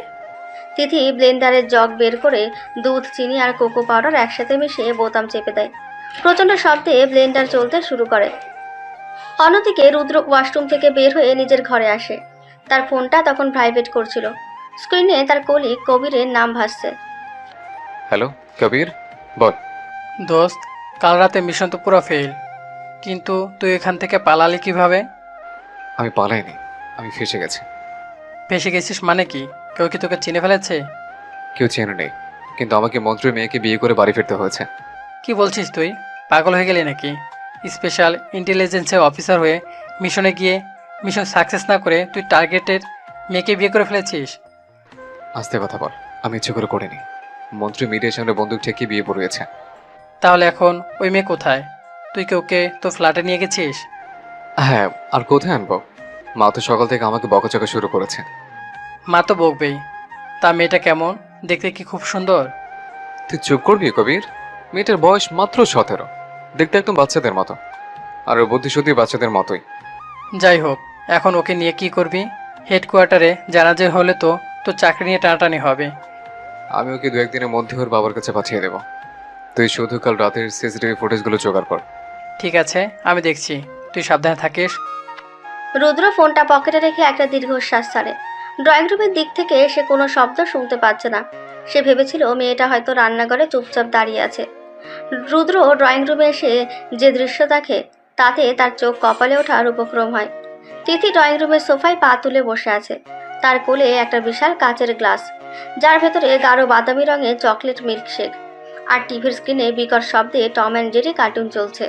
তিথি ব্লেন্ডারের জগ বের করে দুধ, চিনি আর কোকো পাউডার একসাথে মিশিয়ে বোতাম চেপে দেয়। প্রচণ্ড শব্দে ব্লেন্ডার চলতে শুরু করে। অন্যদিকে রুদ্র ওয়াশরুম থেকে বের হয়ে নিজের ঘরে আসে। তার ফোনটা তখন ভাইব্রেট করছিল। স্ক্রিনে তার কলিগ কবিরের নাম ভাসছে। হ্যালো কবির, বল। দোস্ত, কাল রাতে মিশন তো পুরো ফেল, কিন্তু তুই এখান থেকে পালালি কিভাবে? আমি পালাইনি, আমি ফেসে গেছি। ফেসে গেছিস মানে কি? কেউ কি তোকে চিনে ফেলেছে? কেউ চেনে নেই, কিন্তু আমাকে মন্ত্রীর মেয়েকে বিয়ে করে বাড়ি ফিরতে হয়েছে। কি বলছিস তুই? পাগল হয়ে গেলি নাকি? স্পেশাল ইন্টেলিজেন্সের অফিসার হয়ে মিশনে গিয়ে মিশন সাকসেস না করে তুই টার্গেটের মেয়েকে বিয়ে করে ফেলেছিস? আস্তে কথা বল, আমি ইচ্ছে করে করিনি। মন্ত্রী মিডিয়ার সামনে বন্দুক ঠেকিয়ে বিয়ে পড়িয়েছে। তাহলে এখন ওই মেয়ে কোথায়? তুই কি ওকে তোর ফ্ল্যাটে নিয়ে গেছিস? হ্যাঁ, আর কোথায় আনবো? মা তো সকাল থেকে আমাকে বকাচকা শুরু করেছে। মা তো বকবেই। তা মেয়েটা কেমন দেখতে? কি খুব সুন্দর? তুই চুপ করবি কবির? মেয়েটার বয়স মাত্র 17, দেখতে একদম বাচ্চাদের মতো, আর ওর বুদ্ধি শুদ্ধি বাচ্চাদের মতোই। যাই হোক, এখন ওকে নিয়ে কি করবি? হেডকোয়ার্টারে জানাজা হলে তো তোর চাকরি নিয়ে টানাটানি হবে। আমি ওকে 2-1 দিনের মধ্যে ওর বাবার কাছে পাঠিয়ে দেবো। তুই শুধু কাল রাতের সিসিটিভি ফুটেজগুলো জোগাড় কর। ঠিক আছে, আমি দেখছি। তুই সাবধানে থাকিস। রুদ্র ফোনটা পকেটে রেখে একটা দীর্ঘশ্বাস ছাড়ে। ড্রয়িং রুমের দিক থেকে সে কোনো শব্দ শুনতে পাচ্ছে না। সে ভেবেছিল মেয়েটা হয়তো রান্নাঘরে চুপচাপ দাঁড়িয়ে আছে। রুদ্র ড্রয়িং রুমে এসে যে দৃশ্য দেখে তাতে তার চোখ কপালে ওঠার উপক্রম হয়। তিথি ড্রয়িং রুমের সোফায় পা তুলে বসে আছে। তার কোলে একটা বিশাল কাচের গ্লাস, যার ভেতরে গাঢ় বাদামি রঙের চকলেট মিল্কশেক, আর টিভির স্ক্রিনে বিকট শব্দে টম অ্যান্ড জেরি কার্টুন চলছে।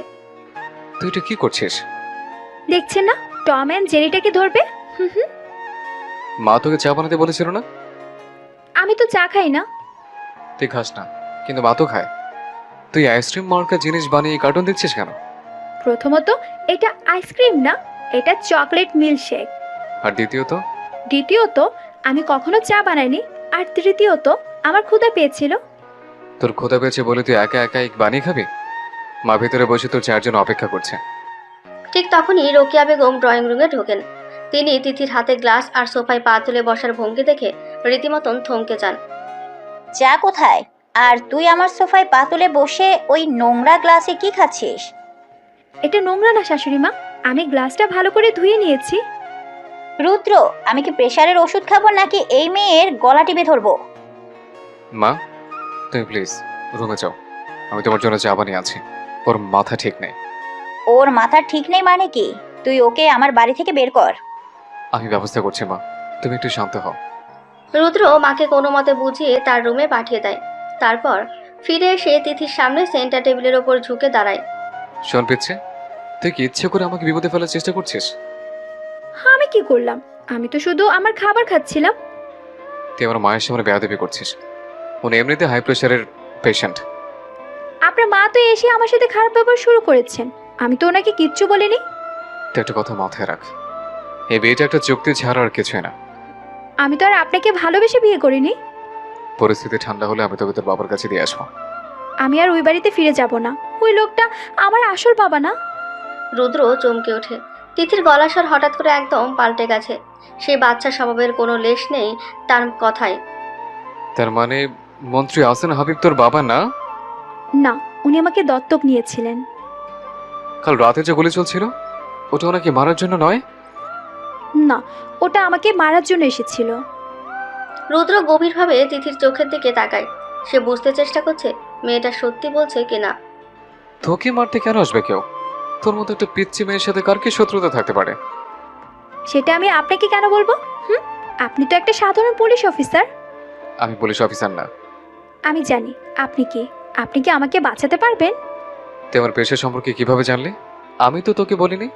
তুই এটা কি করছিস? দেখছেন না টম অ্যান্ড জেরিটাকে ধরবে? মা তোকে চা বানাতে বলেছিল না? আমি তো চা খাই না। তুই খাস না, কিন্তু মা তো খায়। তুই আইসক্রিম মার্কা জিনিস বানিয়ে কার্টুন দেখছিস কেন? প্রথমত এটা আইসক্রিম না, এটা চকলেট মিল্কশেক। আর দ্বিতীয়ত আমি কখনো চা বানাইনি। আর তৃতীয়ত আমার ক্ষুধা পেয়েছিল। তোর ক্ষুধা পেয়েছে বলে তুই একা একা বানিয়ে খাবি? মা ভেতরে বসে তোর চায়ের জন্য অপেক্ষা করছে। ঠিক তখনই রোকেয়া বেগম ড্রয়িং রুমে ঢোকেন। তিনি তিথির হাতে গ্লাস আর সোফায় পা তুলে বসার ভঙ্গি দেখে রীতিমতন থমকে যান। চা কোথায়? আর তুই আমার সোফায় পা তুলে বসে ওই নোংরা গ্লাসে কি খাচ্ছিস? এটা নোংরা না শাশুড়ি মা, আমি গ্লাসটা ভালো করে ধুয়ে নিয়েছি। রুদ্র, আমি কি প্রেশারের ওষুধ খাবো নাকি এই মেয়ের গলা টিপে ধরবো? মা তুমি প্লিজ রুমে যাও, আমি তোমার জন্য চা বানিয়ে আছি। ওর মাথা ঠিক নেই। ওর মাথা ঠিক নেই মানে কি? তুই ওকে আমার বাড়ি থেকে বের কর। আমি ব্যবস্থা করছি মা, তুমি একটু শান্ত হও। রুদ্র মাকে কোনো মতে বুঝিয়ে তার রুমে পাঠিয়ে দেয়। তারপর ফিরে এসে তিথির সামনে সেন্টার টেবিলের ওপর ঝুঁকে দাঁড়ায়। শোন পিচ্ছে, তুই কি ইচ্ছে করে আমাকে বিপদে ফেলার চেষ্টা করছিস? হ্যাঁ, আমি কি করলাম? আমি তো শুধু আমার খাবার খাচ্ছিলাম। তুই আমার মায়ের সামনে বেয়াদবি করছিস। উনি এমনিতে হাই প্রেশারের পেশেন্ট। আপনার মা তো এসে আমার সাথে খারাপ ব্যবহার শুরু করেছেন। আমি তো ওনাকে কিচ্ছু বলিনি। তুই একটা কথা মাথায় রাখ, এই বিয়েটা একটা চুক্তি ছাড়া আর কিছুই না। আমি তো আর আপনাকে ভালোবেসে বিয়ে করিনি। পরিস্থিতি ঠান্ডা হলে আমি তোকে তোর বাবার কাছে দিয়ে আসবো। আমি আর ওই বাড়িতে ফিরে যাব না। ওই লোকটা আমার আসল বাবা না। রুদ্র চমকে ওঠে। তিথির গলার স্বর হঠাৎ করে একদম পাল্টে গেছে। সেই বাচ্চা স্বভাবের কোনো লেশ নেই তার কথায়। তার মানে মন্ত্রী আহসান হাবিব তোর বাবা না? না, উনি আমাকে দত্তক নিয়েছিলেন। কাল রাতে যে গুলি চলছিল ওটা ওনাকে মারার জন্য নয়? না, ওটা আমাকে মারার জন্য এসেছিল। রুদ্র গভীরভাবে তিথির চোখের দিকে তাকায়। সে বুঝতে চেষ্টা করছে মেয়েটা সত্যি বলছে কিনা। তোকে মারতে কেন আসবে কেউ? তোর মতো একটা পিচ্চি মেয়ের সাথে কার কি শত্রুতা থাকতে পারে? সেটা আমি আপনাকে কেন বলবো? আপনি তো একটা সাধারণ পুলিশ অফিসার। আমি পুলিশ অফিসার না। আমি জানি আপনি কি। আপনি কি আমাকে বাঁচাতে পারবেন? তুই আমার পেশা সম্পর্কে কিভাবে জানলি? আমি তো তোকে বলিনি।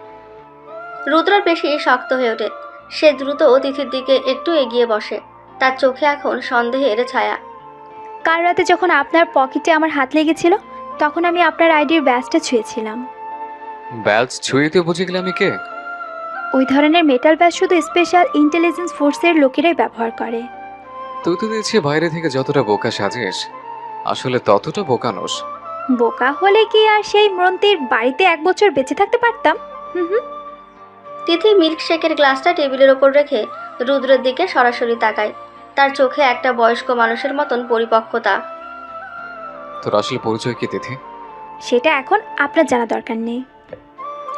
রুদ্রর বেশি শক্ত হয়ে ওঠে। সে দ্রুত তিথির দিকে একটু এগিয়ে বসে। তার চোখে এখন সন্দেহের ছায়া। কাল রাতে যখন আপনার পকেটে আমার হাত লেগেছিল তখন আমি আপনার আইডির ব্যাজটা ছুঁয়েছিলাম। ব্যাজ ছুঁয়ে দিয়ে বুঝে গেলে আমি কে? ওই ধরনের মেটাল ব্যাজ শুধু স্পেশাল ইন্টেলিজেন্স ফোর্সের লোকেরাই ব্যবহার করে। তুই তো দেখছি বাইরে থেকে যতটা বোকা সাজিস আসলে ততটা বোকা নোস। বোকা হলে কি আর সেই মন্ত্রীর বাড়িতে 1 বছর বেঁচে থাকতে পারতাম? তিথি মিল্কশেকের গ্লাসটা টেবিলের ওপর রেখে রুদ্রের দিকে সরাসরি তাকায়। তার চোখে একটা বয়স্ক মানুষের মতন পরিপক্কতা। তোর আসলে পরিচয় কি তিথি? সেটা এখন আপনার জানা দরকার নেই।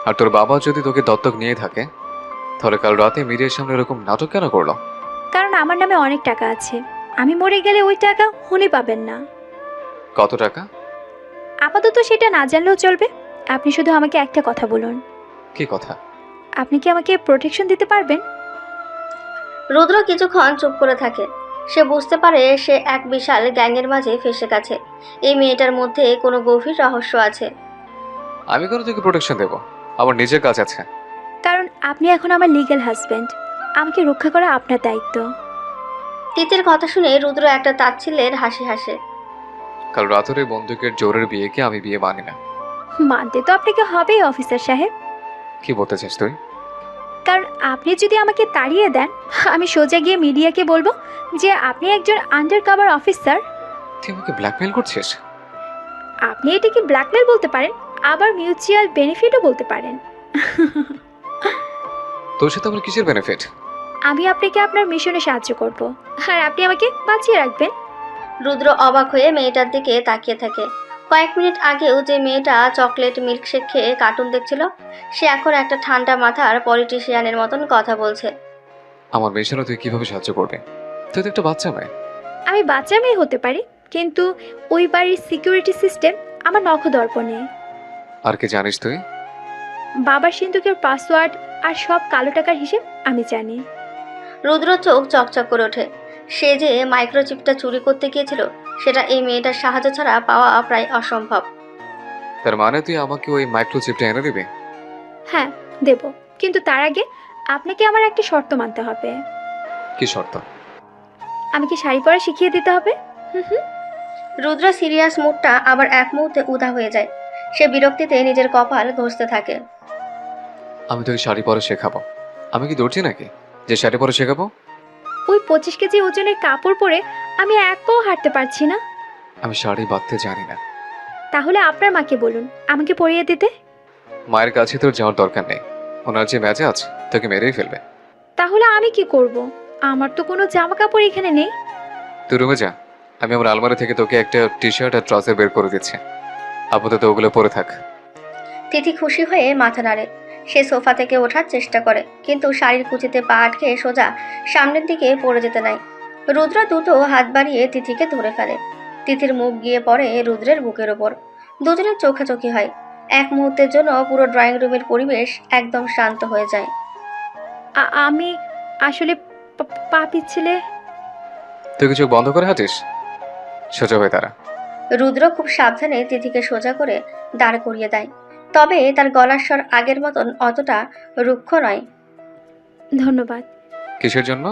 আর তোর বাবা যদি তোকে দত্তক নিয়ে থাকে তাহলে কাল রাতে মিডিয়ার সামনে এরকম নাটক কেন করলো? কারণ আমার নামে অনেক টাকা আছে। আমি মরে গেলে ওই টাকা উনি পাবেন না। কত টাকা? আপাতত সেটা না জানলেও চলবে। আপনি শুধু আমাকে একটা কথা বলুন। কি কথা? আপনি কি আমাকে প্রোটেকশন দিতে পারবেন? রুদ্র কিছুক্ষণ চুপ করে থাকে। সে বুঝতে পারে সে এক বিশাল গ্যাংয়ের মাঝে ফেসে গেছে। এই মেয়েটার মধ্যে কোনো গভীর রহস্য আছে। আমি কেন তোকে প্রোটেকশন দেবো? আমার নিজের কাজ আছে। কারণ আপনি এখন আমার লিগ্যাল হাজব্যান্ড। আমাকে রক্ষা করা আপনার দায়িত্ব। তিথির কথা শুনে রুদ্র একটা তাচ্ছিল্যের হাসি হাসে। কাল রাতের ওই বন্দুকের জোরের বিয়েকে আমি বিয়ে মানি না। মানতে তো আপনাকে হবেই অফিসার সাহেব। কি বলতে চাস তুই? কারণ আপনি যদি আমাকে তাড়িয়ে দেন আমি সোজা গিয়ে মিডিয়াকে বলবো যে আপনি একজন আন্ডার কভার অফিসার। তুই আমাকে ব্ল্যাকমেল করছিস? আপনি এটাকে ব্ল্যাকমেল বলতে পারেন, আবার মিউচুয়াল বেনিফিটও বলতে পারেন। তোর সাথে আমার কিসের বেনিফিট? আমি আপনাকে আপনার মিশনে সাহায্য করব আর আপনি আমাকে বাঁচিয়ে রাখবেন। রুদ্র অবাক হয়ে মেয়েটার দিকে তাকিয়ে থাকে। কয়েক মিনিট আগেও যে মেয়েটা চকলেট মিল্কশেক খেয়ে কার্টুন দেখছিল সে এখন একটা ঠান্ডা মাথার পলিটিশিয়ানের মতন কথা বলছে। আমার মিশনে তুই কিভাবে সাহায্য করবে? তুই তো একটা বাচ্চা মেয়ে। আমি বাচ্চা মেয়ে হতে পারি, কিন্তু ওই বাড়ির সিকিউরিটি সিস্টেম আমার নখদর্পণে। আর কি জানিস তুই? বাবার সিন্ধুকের পাসওয়ার্ড আর সব কালো টাকার হিসেব আমি জানি। রুদ্র চোখ চকচক করে ওঠে। সে যে মাইক্রোচিপটা চুরি করতে গিয়েছিল সেটা এই মেয়েটার সাহায্য ছাড়া পাওয়া প্রায় অসম্ভব। তার মানে তুই আমাকে ওই মাইক্রোচিপটা এনে দিবি? হ্যাঁ দেব, কিন্তু তার আগে আপনাকে আমার একটা শর্ত মানতে হবে। কি শর্ত? আমাকে শাড়ি পরা শিখিয়ে দিতে হবে। রুদ্র সিরিয়াস মুডটা আবার এক মুহূর্তে উধা হয়ে যায়। সে বিরক্তিতে নিজের কপাল ঘষতে থাকে। আমি তোকে শাড়ি পরে শেখাবো। আমি কি দর্জি নাকি যে শাড়ি পরে শেখাবো? ওই 25 কেজি ওজনের কাপড় পরে আমি এক পাও হাঁটতে পারছি না। আমি শাড়ি বাঁধতে জানি না। তাহলে আপনার মাকে বলুন আমাকে পরিয়ে দিতে। মায়ের কাছে তোর যাওয়ার দরকার নেই। ওনার যে মেজাজ তোকে মেরেই ফেলবে। তাহলে আমি কি করব? আমার তো কোনো জামা কাপড় এখানে নেই। তুই রুমে যা। আমি আমার আলমারি থেকে তোকে একটা টি শার্ট আর ট্রাউজার বের করে দিচ্ছি। আপাতত ওগুলো পরে থাক। তিথি খুশি হয়ে মাথা নাড়ে। সে সোফা থেকে ওঠার চেষ্টা করে, কিন্তু শাড়ির কুচিতে পা আটকে সোজা সামনের দিকে পড়ে যেতে নাই। রুদ্র দ্রুত হাত বাড়িয়ে তিথিকে ধরে ফেলে। তিথির মুখ গিয়ে পড়ে রুদ্রের বুকের ওপর। দুজনের চোখাচোখি হয়। এক মুহূর্তের জন্য পুরো ড্রয়িং রুমের পরিবেশ একদম শান্ত হয়ে যায়। আমি আসলে পা পিছলে। তুই কি চোখ বন্ধ করে হাঁটিস? সোজা হয়ে দাঁড়া। রুদ্র খুব সাবধানে তিথিকে সোজা করে দাঁড় করিয়ে দেয়। তবে তার গলার স্বর আগের মতন অতটা রুক্ষ নয়। ধন্যবাদ। কিসের জন্য?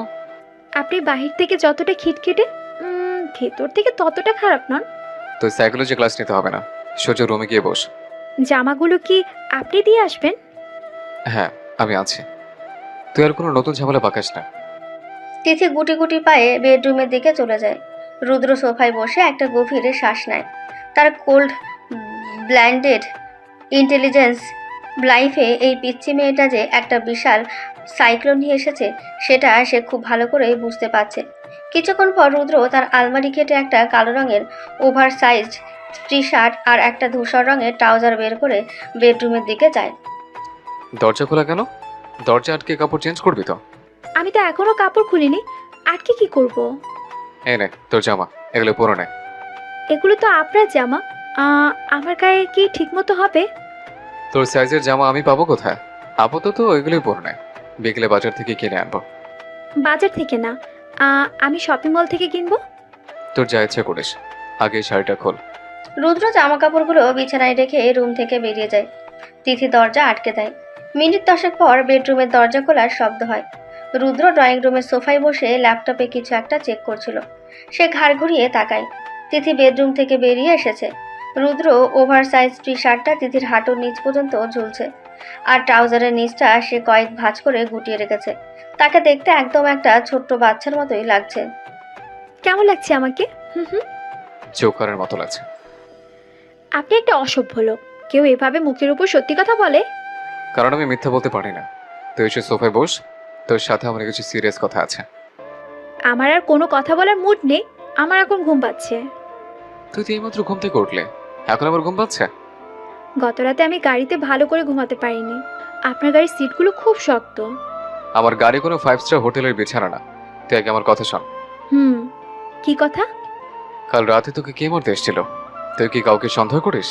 আপনি বাহির থেকে যতটা খিটখিটে, ভেতর থেকে ততটা খারাপ নন। তুই সাইকোলজি ক্লাস নিতে হবে না। সোজা রুমে গিয়ে বস। জামাগুলো কি আপনি দিয়ে আসবেন? হ্যাঁ আমি আছি। তুই আর কোনো নতুন ঝামেলা পাকাস না। তিথি গুটি গুটি পায়ে বেডরুমের দিকে চলে যায়। রুদ্র সোফায় বসে একটা গভীর শ্বাস নেয়। তার কোল্ড ব্ল্যান্ডেড ইন্টেলিজেন্স লাইফে এই পিচ্চি মেয়েটা যে একটা বিশাল সাইক্লোন নিয়ে এসেছে সেটা সে খুব ভালো করে বুঝতে পারছে। কিছুক্ষণ পর রুদ্র তার আলমারি কেটে একটা কালো রঙের ওভার সাইজড টি শার্ট আর একটা ধূসর রঙের ট্রাউজার বের করে বেডরুমের দিকে যায়। দরজা খোলা কেন? দরজা আটকে কাপড় চেঞ্জ করবি তো? আমি তো এখনো কাপড় খুলিনি, আটকে কি করব? এই নে তোর জামা, এগুলো পরে নে। এগুলো তো আপনার জামা, আমার গায়ে কি ঠিকমতো হবে? তোর সাইজের জামা আমি পাবো কোথায়? আপাতত ওইগুলোই পরে নে, বিকেলে বাজার থেকে কিনে আনবো। বাজার থেকে না, আমি শপিং মল থেকে কিনবো। তোর যা ইচ্ছা করিস, আগে এই শাড়িটা খোল। রুদ্র জামা কাপড়গুলো বিছানায় রেখে রুম থেকে বেরিয়ে যায়। তিথি দরজা আটকে দেয়। মিনিট 10 পর বেডরুমের দরজা খোলার শব্দ হয়। রুদ্র ড্রয়িং রুমের সোফায় বসে ল্যাপটপে কিছু একটা চেক করছিল। সে ঘাড় ঘুরিয়ে তাকায়। তিথি বেডরুম থেকে বেরিয়ে এসেছে। রুদ্র ওভার সাইজ টি শার্টটা তিথির হাঁটুর নিচ পর্যন্ত ঝুলছে, আর ট্রাউজারের নিচটা সে কয়েক ভাঁজ করে গুটিয়ে রেখেছে। তাকে দেখতে একদম একটা ছোট্ট বাচ্চার মতোই লাগছে। কেমন লাগছে আমাকে? চৌকারের মতো লাগছে। আপনি একটা অসভ্য লোক। কেউ এভাবে মুখের উপর সত্যি কথা বলে? কারণ আমি মিথ্যা বলতে পারি না। তুই এসে সোফায় বস, তোর সাথে আমার কিছু সিরিয়াস কথা আছে। আমার আর কোনো কথা বলার মুড নেই, আমার এখন ঘুম পাচ্ছে। তুই তো এইমাত্র ঘুম থেকে উঠলে, এখন আবার ঘুম পাচ্ছে? গত রাতে আমি গাড়িতে ভালো করে ঘুমাতে পারিনি। আপনার গাড়ির সিটগুলো খুব শক্ত। আমার গাড়ি কোনো 5 স্টার হোটেলের বিছানা না। তুই আগে আমার কথা শোন। কি কথা? কাল রাতে তোকে কে মারতে এসেছিল? তুই কি কাউকে সন্দেহ করিস?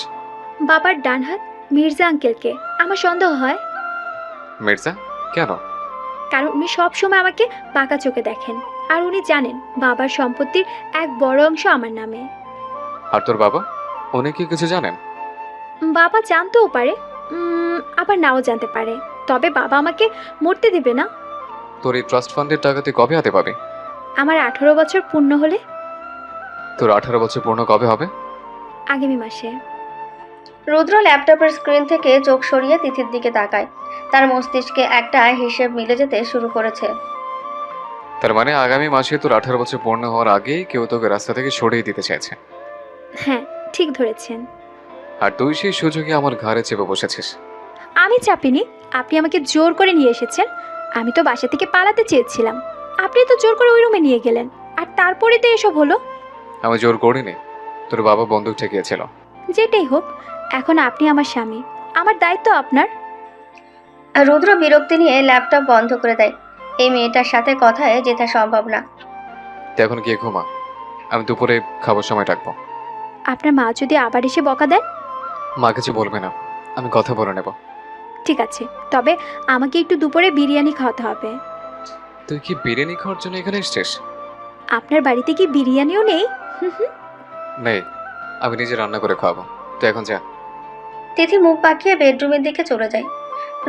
বাবার ডান হাত মির্জা আঙ্কেলকে আমার সন্দেহ হয়। মির্জা? কেন? কারণ উনি সব সময় আমাকে বাঁকা চোখে দেখেন, আর উনি জানেন বাবার সম্পত্তির এক বড় অংশ আমার নামে। আর তোর বাবা, উনি কি কিছু জানেন? বাবা জানতেও পারে, আবার নাও জানতে পারে, তবে বাবা আমাকে মরতে দেবে না। তোর এই ট্রাস্ট ফান্ডের টাকা তুই কবে হাতে পাবি? আমার 18 বছর পূর্ণ হলে। তোর 18 বছর পূর্ণ কবে হবে? আগামী মাসে। রুদ্র ল্যাপটপের স্ক্রিন থেকে চোখ সরিয়ে তিথির দিকে তাকায়। তার মস্তিষ্কে একটা হিসেব মিলে যেতে শুরু করেছে। তার মানে আগামী মাসে তোর 18 বছর পূর্ণ হওয়ার আগেই কেউ তোকে রাস্তা থেকে সরিয়ে দিতে চাইছে। হ্যাঁ, ঠিক ধরেছেন। আর তুই সেই সুযোগে আমার ঘাড়ে চেপে বসেছিস। আমি চাপিনি, আপনি আমাকে জোর করে নিয়ে এসেছেন। আমি তো বাসা থেকে পালাতে চেয়েছিলাম, আপনি তো জোর করে ওই রুমে নিয়ে গেলেন, আর তারপরে তো এসব হলো। আমি জোর করিনি, তোর বাবা বন্দুক ঠেকিয়েছিল। যেটাই হোক, এখন আপনি আমার স্বামী, আমার দায়িত্ব আপনার। রুদ্র বিরক্তি নিয়ে ল্যাপটপ বন্ধ করে দেয়। এই মেয়েটার সাথে কথায় যেতে সম্ভব না। তুই এখন গিয়ে ঘুমা, আমি দুপুরে খাবার সময় ডাকবো। আপনার মা যদি আবার এসে বকা দেন? মা কিছু বলবে না, আমি কথা বলে নেব। ঠিক আছে, তবে আমাকে একটু দুপুরে বিরিয়ানি খাওয়াতে হবে। তুই কি বিরিয়ানি খাওয়ার জন্য এখানে এসছিস? আপনার বাড়িতে কি বিরিয়ানিও নেই? নেই, আমি নিজে রান্না করে খাওয়াবো। তুই এখন যা। তিথি মুখ বাঁকিয়ে বেডরুমের দিকে চলে যায়।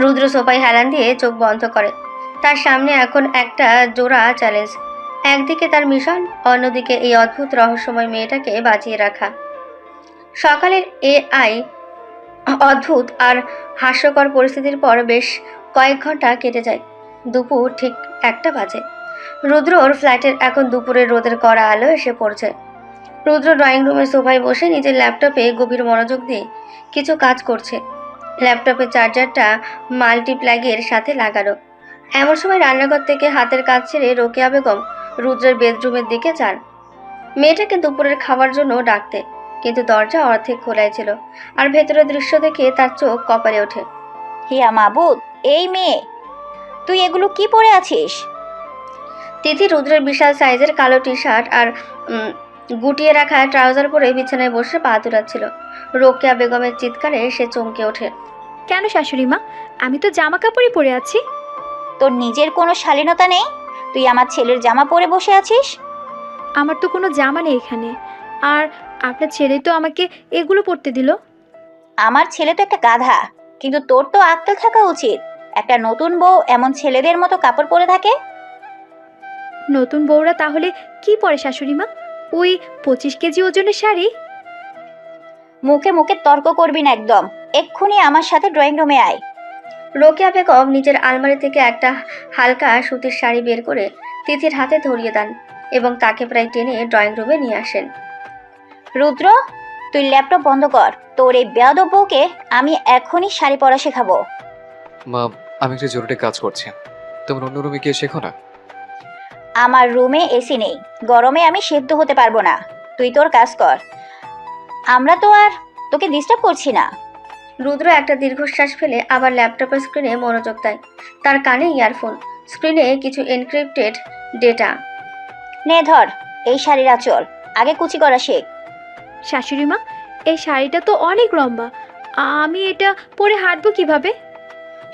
রুদ্র সোফায় হেলান দিয়ে চোখ বন্ধ করে। তার সামনে এখন একটা জোড়া চ্যালেঞ্জ। একদিকে তার মিশন, অন্যদিকে এই অদ্ভুত রহস্যময় মেয়েটাকে বাঁচিয়ে রাখা। সকালের AI অদ্ভুত আর হাস্যকর পরিস্থিতির পর বেশ কয়েক ঘন্টা কেটে যায়। দুপুর ঠিক 1টা বাজে। রুদ্রর ফ্ল্যাটের এখন দুপুরের রোদের কড়া আলো এসে পড়ছে। রুদ্র ড্রয়িং রুমের সোফায় বসে নিজের ল্যাপটপে গভীর মনোযোগ দিয়ে কিছু কাজ করছে। ল্যাপটপের চার্জারটা মাল্টিপ্লাগের সাথে লাগানো। এমন সময় রান্নাঘর থেকে হাতের কাজ ছেড়ে রোকেয়া বেগম রুদ্রের বেডরুমের দিকে যান, মেয়েটাকে দুপুরের খাবার জন্য ডাকতে। কিন্তু দরজা অর্ধেক খোলাই ছিল, আর ভেতরের দৃশ্য দেখে তার চোখ কপালে ওঠে। হিয়া মাবুদ, এই মেয়ে, তুই এগুলো কি পরে আছিস? তিথি রুদ্রের বিশাল সাইজের কালো টি শার্ট আর গুটিয়ে রাখা ট্রাউজার পরে বিছানায় বসে পা তুলাচ্ছিল। রোকেয়া বেগমের চিৎকারে সে চমকে ওঠে। কেন শাশুড়ি মা, আমি তো জামা কাপড়ই পরে আছি। তোর নিজের কোনো শালীনতা নেই? তুই আমার ছেলের জামা পরে বসে আছিস। আমার তো কোনো জামা নেই এখানে, আর আপনার ছেলে তো আমাকে এগুলো পরতে দিল। আমার ছেলে তো একটা গাধা, কিন্তু তোর তো আক্কেল থাকা উচিত। একটা নতুন বউ এমন ছেলেদের মতো কাপড় পরে থাকে? নতুন বউরা তাহলে কি পরে শাশুড়ি মা? ওই 25 কেজি ওজনের শাড়ি? মুখে মুখে তর্ক করবি না একদম। এক্ষুনি আমার সাথে ড্রয়িং রুমে আয়। রোকেয়া বেগম নিজের আলমারি থেকে একটা হালকা সুতির শাড়ি বের করে তিথির হাতে ধরিয়ে দেন এবং তাকে প্রায় টেনে ড্রয়িং রুমে নিয়ে আসেন। রুদ্র, তুই ল্যাপটপ বন্ধ কর, তোর এই বেয়াদব বউকে আমি এখনই শাড়ি পরা শেখাবো। মা, আমি একটা জরুরি কাজ করছি, তোমার অন্য রুমে গিয়ে শেখো না। আমার রুমে এসি নেই, গরমে আমি সেদ্ধ হতে পারবো না। তুই তোর কাজ কর, আমরা তো আর তোকে ডিস্টার্ব করছি না। রুদ্র একটা দীর্ঘশ্বাস ফেলে আবার ল্যাপটপের স্ক্রিনে মনোযোগ দেয়। তার কানে ইয়ারফোন, স্ক্রিনে কিছু এনক্রিপ্টেড ডেটা। নে ধর এই শাড়ির আঁচল, আগে কুচি করা শেখ। শাশুড়ি মা, এই শাড়িটা তো অনেক লম্বা, আমি এটা পরে হাঁটবো কিভাবে?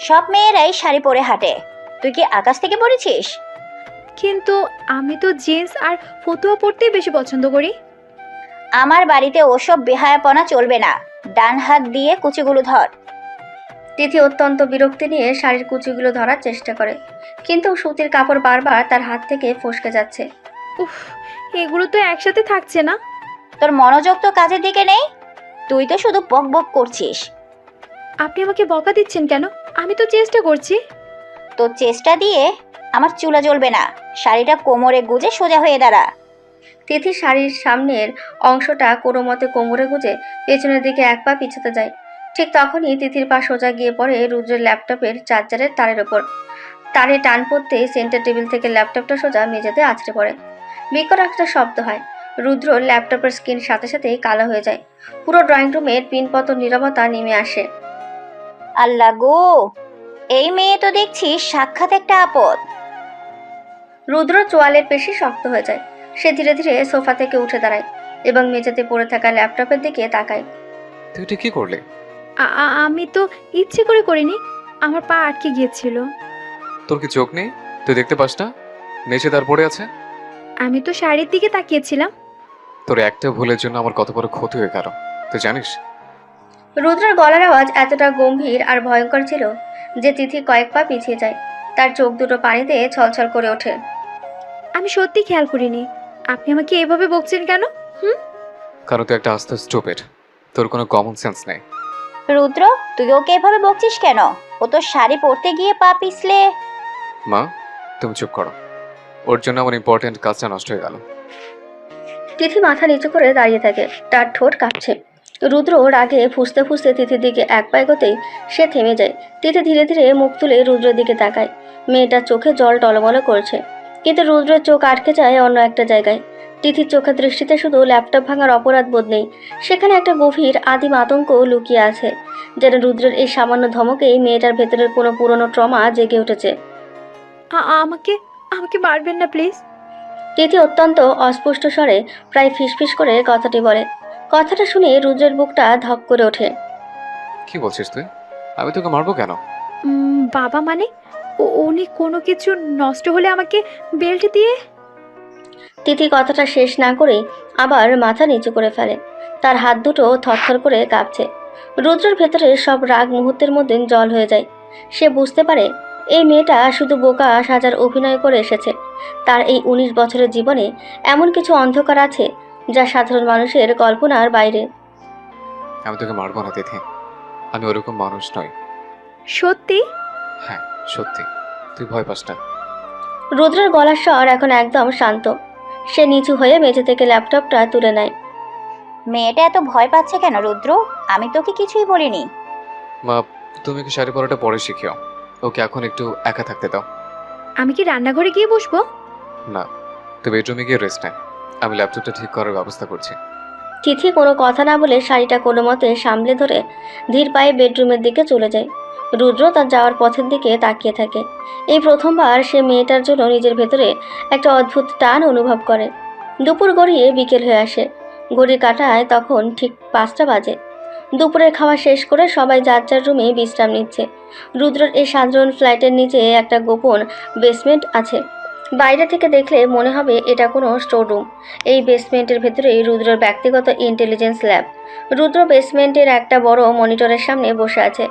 সব মেয়েরাই শাড়ি পরে হাঁটে, তুই কি আকাশ থেকে পড়েছিস? কিন্তু আমি তো জিন্স আর ফতুয়া পরতেই বেশি পছন্দ করি। আমার বাড়িতে ওসব বেহায়াপনা চলবে না, ডান হাত দিয়ে কুচিগুলো ধর। তিথি অত্যন্ত বিরক্তি নিয়ে শাড়ির কুচিগুলো ধরার চেষ্টা করে, কিন্তু সুতির কাপড় বারবার তার হাত থেকে ফসকে যাচ্ছে। উফ, এগুলো তো একসাথে থাকছে না। তোর মনোযোগ তো কাজের দিকে নেই, তুই তো শুধু বক বক করছিস। আপনি আমাকে বকা দিচ্ছেন কেন? আমি তো চেষ্টা করছি। তোর চেষ্টা দিয়ে আমার চুলা জ্বলবে না, শাড়িটা কোমরে গুজে সোজা হয়ে দাঁড়া। তিথি শাড়ির সামনের অংশটা কোনো মতে কোমরে গুজে পেছনের দিকে এক পা পিছাতে যায়। ঠিক তখনই তিথির পা সোজা গিয়ে পড়ে রুদ্রের ল্যাপটপের চার্জারের তারের ওপর। তারে টান পড়তে সেন্টার টেবিল থেকে ল্যাপটপটা সোজা মেঝেতে আছড়ে পড়ে। বিকট একটা শব্দ হয়। রুদ্র ল্যাপটপের স্ক্রিন সাথে সাথেই কালো হয়ে যায়। পুরো ড্রয়িং রুমের পিনপত নীরবতা নেমে আসে। আল্লাহ গো, এই মেয়ে তো দেখছি সাক্ষাৎ একটা আপদ। রুদ্র চোয়ালের পেশি শক্ত হয়ে যায়। সে ধীরে ধীরে সোফা থেকে উঠে দাঁড়ায় এবং মেঝেতে পড়ে থাকা ল্যাপটপের দিকে তাকায়। তুই এটা কি করলে? আমি তো ইচ্ছে করে করিনি, আমার পা আটকে গিয়েছিল। তোর কি চোখ নেই? তুই দেখতে পাস না নিচে তার পড়ে আছে? আমি তো শাড়ির দিকে তাকিয়েছিলাম। তোর একটা ভুলের জন্য আমার কত বড় ক্ষতি হয়ে গেল তুই জানিস? রুদ্রের গলার আওয়াজ এতটা গম্ভীর আর ভয়ঙ্কর ছিল যে তিথি কয়েক পা পিছিয়ে যায়। তার চোখ দুটো পানিতে ছলছল করে ওঠে। আমি সত্যি খেয়াল করিনি। আপনি আমাকে এভাবে বকছেন কেন? কারণ তুই একটা আস্ত স্টুপিড, তোর কোনো কমন সেন্স নেই। রুদ্র, তুই ওকে এভাবে বকছিস কেন? ও তো শাড়ি পরতে গিয়ে পা পিছলে। মা, তুমি চুপ করো, ওর জন্য আমার ইম্পর্টেন্ট কাজটা নষ্ট হয়ে গেল। তিথি মাথা নিচু করে দাঁড়িয়ে থাকে, তার ঠোঁট কাঁপছে। রুদ্র রাগে ফুঁসতে ফুঁসতে তিথির দিকে এক পা এগোতেই সে থেমে যায়। তিথি ধীরে ধীরে মুখ তুলে রুদ্রের দিকে তাকায়। মেয়েটার চোখে জল টলমল করছে, কিন্তু রুদ্রের চোখ আটকে যায় অন্য একটা জায়গায়। তিথির চোখের দৃষ্টিতে শুধু ল্যাপটপ ভাঙার অপরাধ বোধ নেই, সেখানে একটা গভীর আদিম আতঙ্ক লুকিয়ে আছে। যেন রুদ্রের এই সামান্য ধমকেই মেয়েটার ভেতরের কোনো পুরনো ট্রমা জেগে উঠেছে। আমাকে আমাকে মারবেন না প্লিজ। তিথি অত্যন্ত অস্পষ্ট স্বরে প্রায় ফিসফিস করে কথাটি বলে। কথাটা শুনে রুদ্রের বুকটা ধক করে ওঠে। কি বলছিস তুই? আমি তোকে মারবো কেন? বাবা মানে উনি কোনো কিছু নষ্ট হলে আমাকে বেল্ট দিয়ে। তিথি কথাটা শেষ না করেই আবার মাথা নিচু করে ফেলে। তার হাত দুটো থরথর করে কাঁপছে। রুদ্রের ভেতরে সব রাগ মুহূর্তের মধ্যে জল হয়ে যায়। সে বুঝতে পারে এই মেয়েটা শুধু বোকা সাজার অভিনয় করে এসেছে। তার এই 19 বছরের জীবনে এমন কিছু অন্ধকার আছে যা সাধারণ মানুষের কল্পনার বাইরে। আমি তোকে মারবো না তিথি, আমি ওরকম মানুষ নই। সত্যি? হ্যাঁ সত্যি, তুই ভয় পাস না। রুদ্রের গলার স্বর এখন একদম শান্ত। সে নিচু হয়ে মেঝে থেকে ল্যাপটপটা তুলে নেয়। মেয়েটা এত ভয় পাচ্ছে কেন রুদ্র? আমি তোকে কিছুই বলিনি। মা, তুমি কি শাড়ি পরাটা পরে শিখিও, ওকে এখন একটু একা থাকতে দাও। আমি কি রান্নাঘরে গিয়ে বসবো? না, তুই বেডরুমে গিয়ে রেস্ট নে, আমি ল্যাপটপটা ঠিক করার ব্যবস্থা করছি। তিথি কোনো কথা না বলে শাড়িটা কোনো মতে সামলে ধরে ধীর পায়ে বেডরুমের দিকে চলে যায়। রুদ্র তার যাওয়ার পথের দিকে তাকিয়ে থাকে। এই প্রথমবার সে মেয়েটার জন্য নিজের ভেতরে একটা অদ্ভুত টান অনুভব করে। দুপুর গড়িয়ে বিকেল হয়ে আসে। ঘড়ির কাঁটায় তখন ঠিক 5টা বাজে। দুপুরের খাওয়া শেষ করে সবাই যার যার রুমে বিশ্রাম নিচ্ছে। রুদ্রের এই সাধারণ ফ্ল্যাটের নিচে একটা গোপন বেসমেন্ট আছে। বাইরে থেকে দেখলে মনে হবে এটা কোনো স্টোর রুম। এই বেসমেন্টের ভেতরেই রুদ্রের ব্যক্তিগত ইন্টেলিজেন্স ল্যাব। রুদ্র বেসমেন্টের একটা বড় মনিটরের সামনে বসে আছে।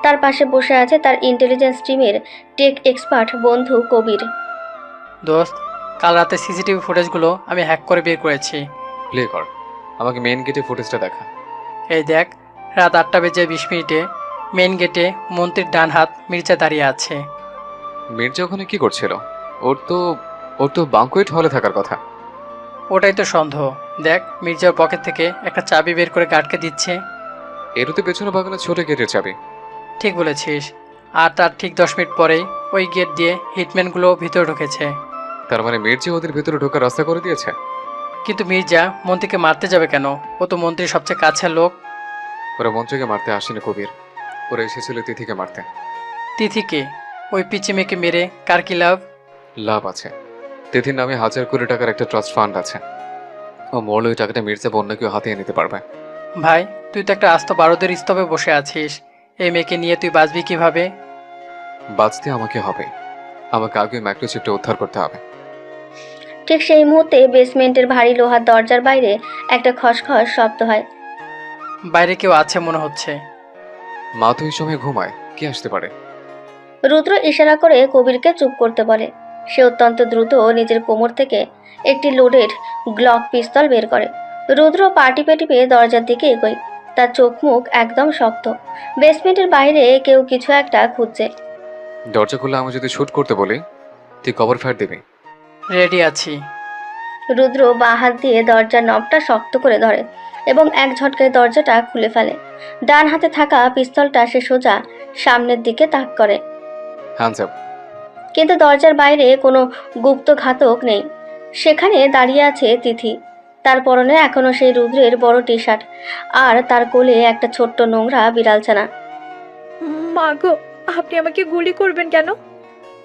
তার পাশে বসে আছে তার ইন্টেলিজেন্স টিমের টেক এক্সপার্ট বন্ধু কবির। দোস্ত, কাল রাতে সিসিটিভি ফুটেজগুলো আমি হ্যাক করে বের করেছি। প্লে কর, আমাকে মেইন গেটে ফুটেজটা দেখা। এই দেখ, রাত 8:20 মেন গেটে মন্ত্রীর ডান হাত মির্জা দাঁড়িয়ে আছে। মির্জা ওখানে কি করছিল? ওর তো বাঙ্কুয়েট হলে থাকার কথা। ওটাই তো সন্দেহ। দেখ, মির্জার পকেট থেকে একটা চাবি বের করে গার্ডকে দিচ্ছে। এর তো পেছনে বাগানে ছোট গেটের চাবি। ঠিক বলেছিস। আর তার ঠিক 10 মিনিট পরেই ওই গেট দিয়ে হিটম্যানগুলো ভিতরে ঢুকেছে। তার মানে মির্জা ওদের ভিতরে ঢোকার রাস্তা করে দিয়েছে। কিন্তু মির্জা মন্ত্রীকে মারতে যাবে কেন? ও তো মন্ত্রীর সবচেয়ে কাছের লোক। ওরা মন্ত্রীকে মারতে আসেনি কবির, ওরা এসেছিল তিথিকে মারতে। তিথিকে? ওই পিচি মেয়েকে মেরে কার কি লাভ? লাভ আছে। তিথির নামে 1000 কোটি টাকার একটা ট্রাস্ট ফান্ড আছে। ও মরলে ওই টাকাটা মির্জা বা অন্য কেউ হাতিয়ে নিতে পারবে। ভাই, তুই তো একটা আস্ত বারোদের স্তবে বসে আছিস। এই মেয়েকে নিয়ে তুই বাঁচবি কিভাবে? বাঁচতে আমাকে হবে, আমাকে আগে মাইক্রোচিপটা উদ্ধার করতে হবে। ঠিক সেই মুহূর্তে বেসমেন্টের ভারী লোহার দরজার বাইরে একটা খসখস শব্দ হয়। বাইরে কেউ আছে মনে হচ্ছে। মা তো এই সময় ঘুমায়, কে আসতে পারে? রুদ্র ইশারা করে কবিরকে চুপ করতে বলে। সে অত্যন্ত দ্রুত নিজের কোমর থেকে একটি লোডেড গ্লক পিস্তল বের করে। রুদ্র পা টিপে টিপে দরজার দিকে এগোয়। তার চোখ মুখ একদম শক্ত। বেসমেন্টের বাইরে কেউ কিছু একটা খুঁজছে। দরজা খুলে আমি যদি শুট করতে বলি, তুই কভার ফায়ার দিবি? রেডি আছি। রুদ্র বাঁ হাত দিয়ে দরজার নবটা শক্ত করে ধরে এবং এক ঝটকায় দরজাটা খুলে ফেলে। ডান হাতে থাকা পিস্তলটা সে সোজা সামনের দিকে তাক করে। Hands up. কিন্তু দরজার বাইরে কোনো গুপ্ত ঘাতক নেই। সেখানে দাঁড়িয়ে আছে তিথি। তার পরনে এখনো সেই রুদ্রের বড় টি শার্ট, আর তার কোলে একটা ছোট্ট নোংরা বিড়ালছানা। মা গো, আপনি আমাকে গুলি করবেন কেন?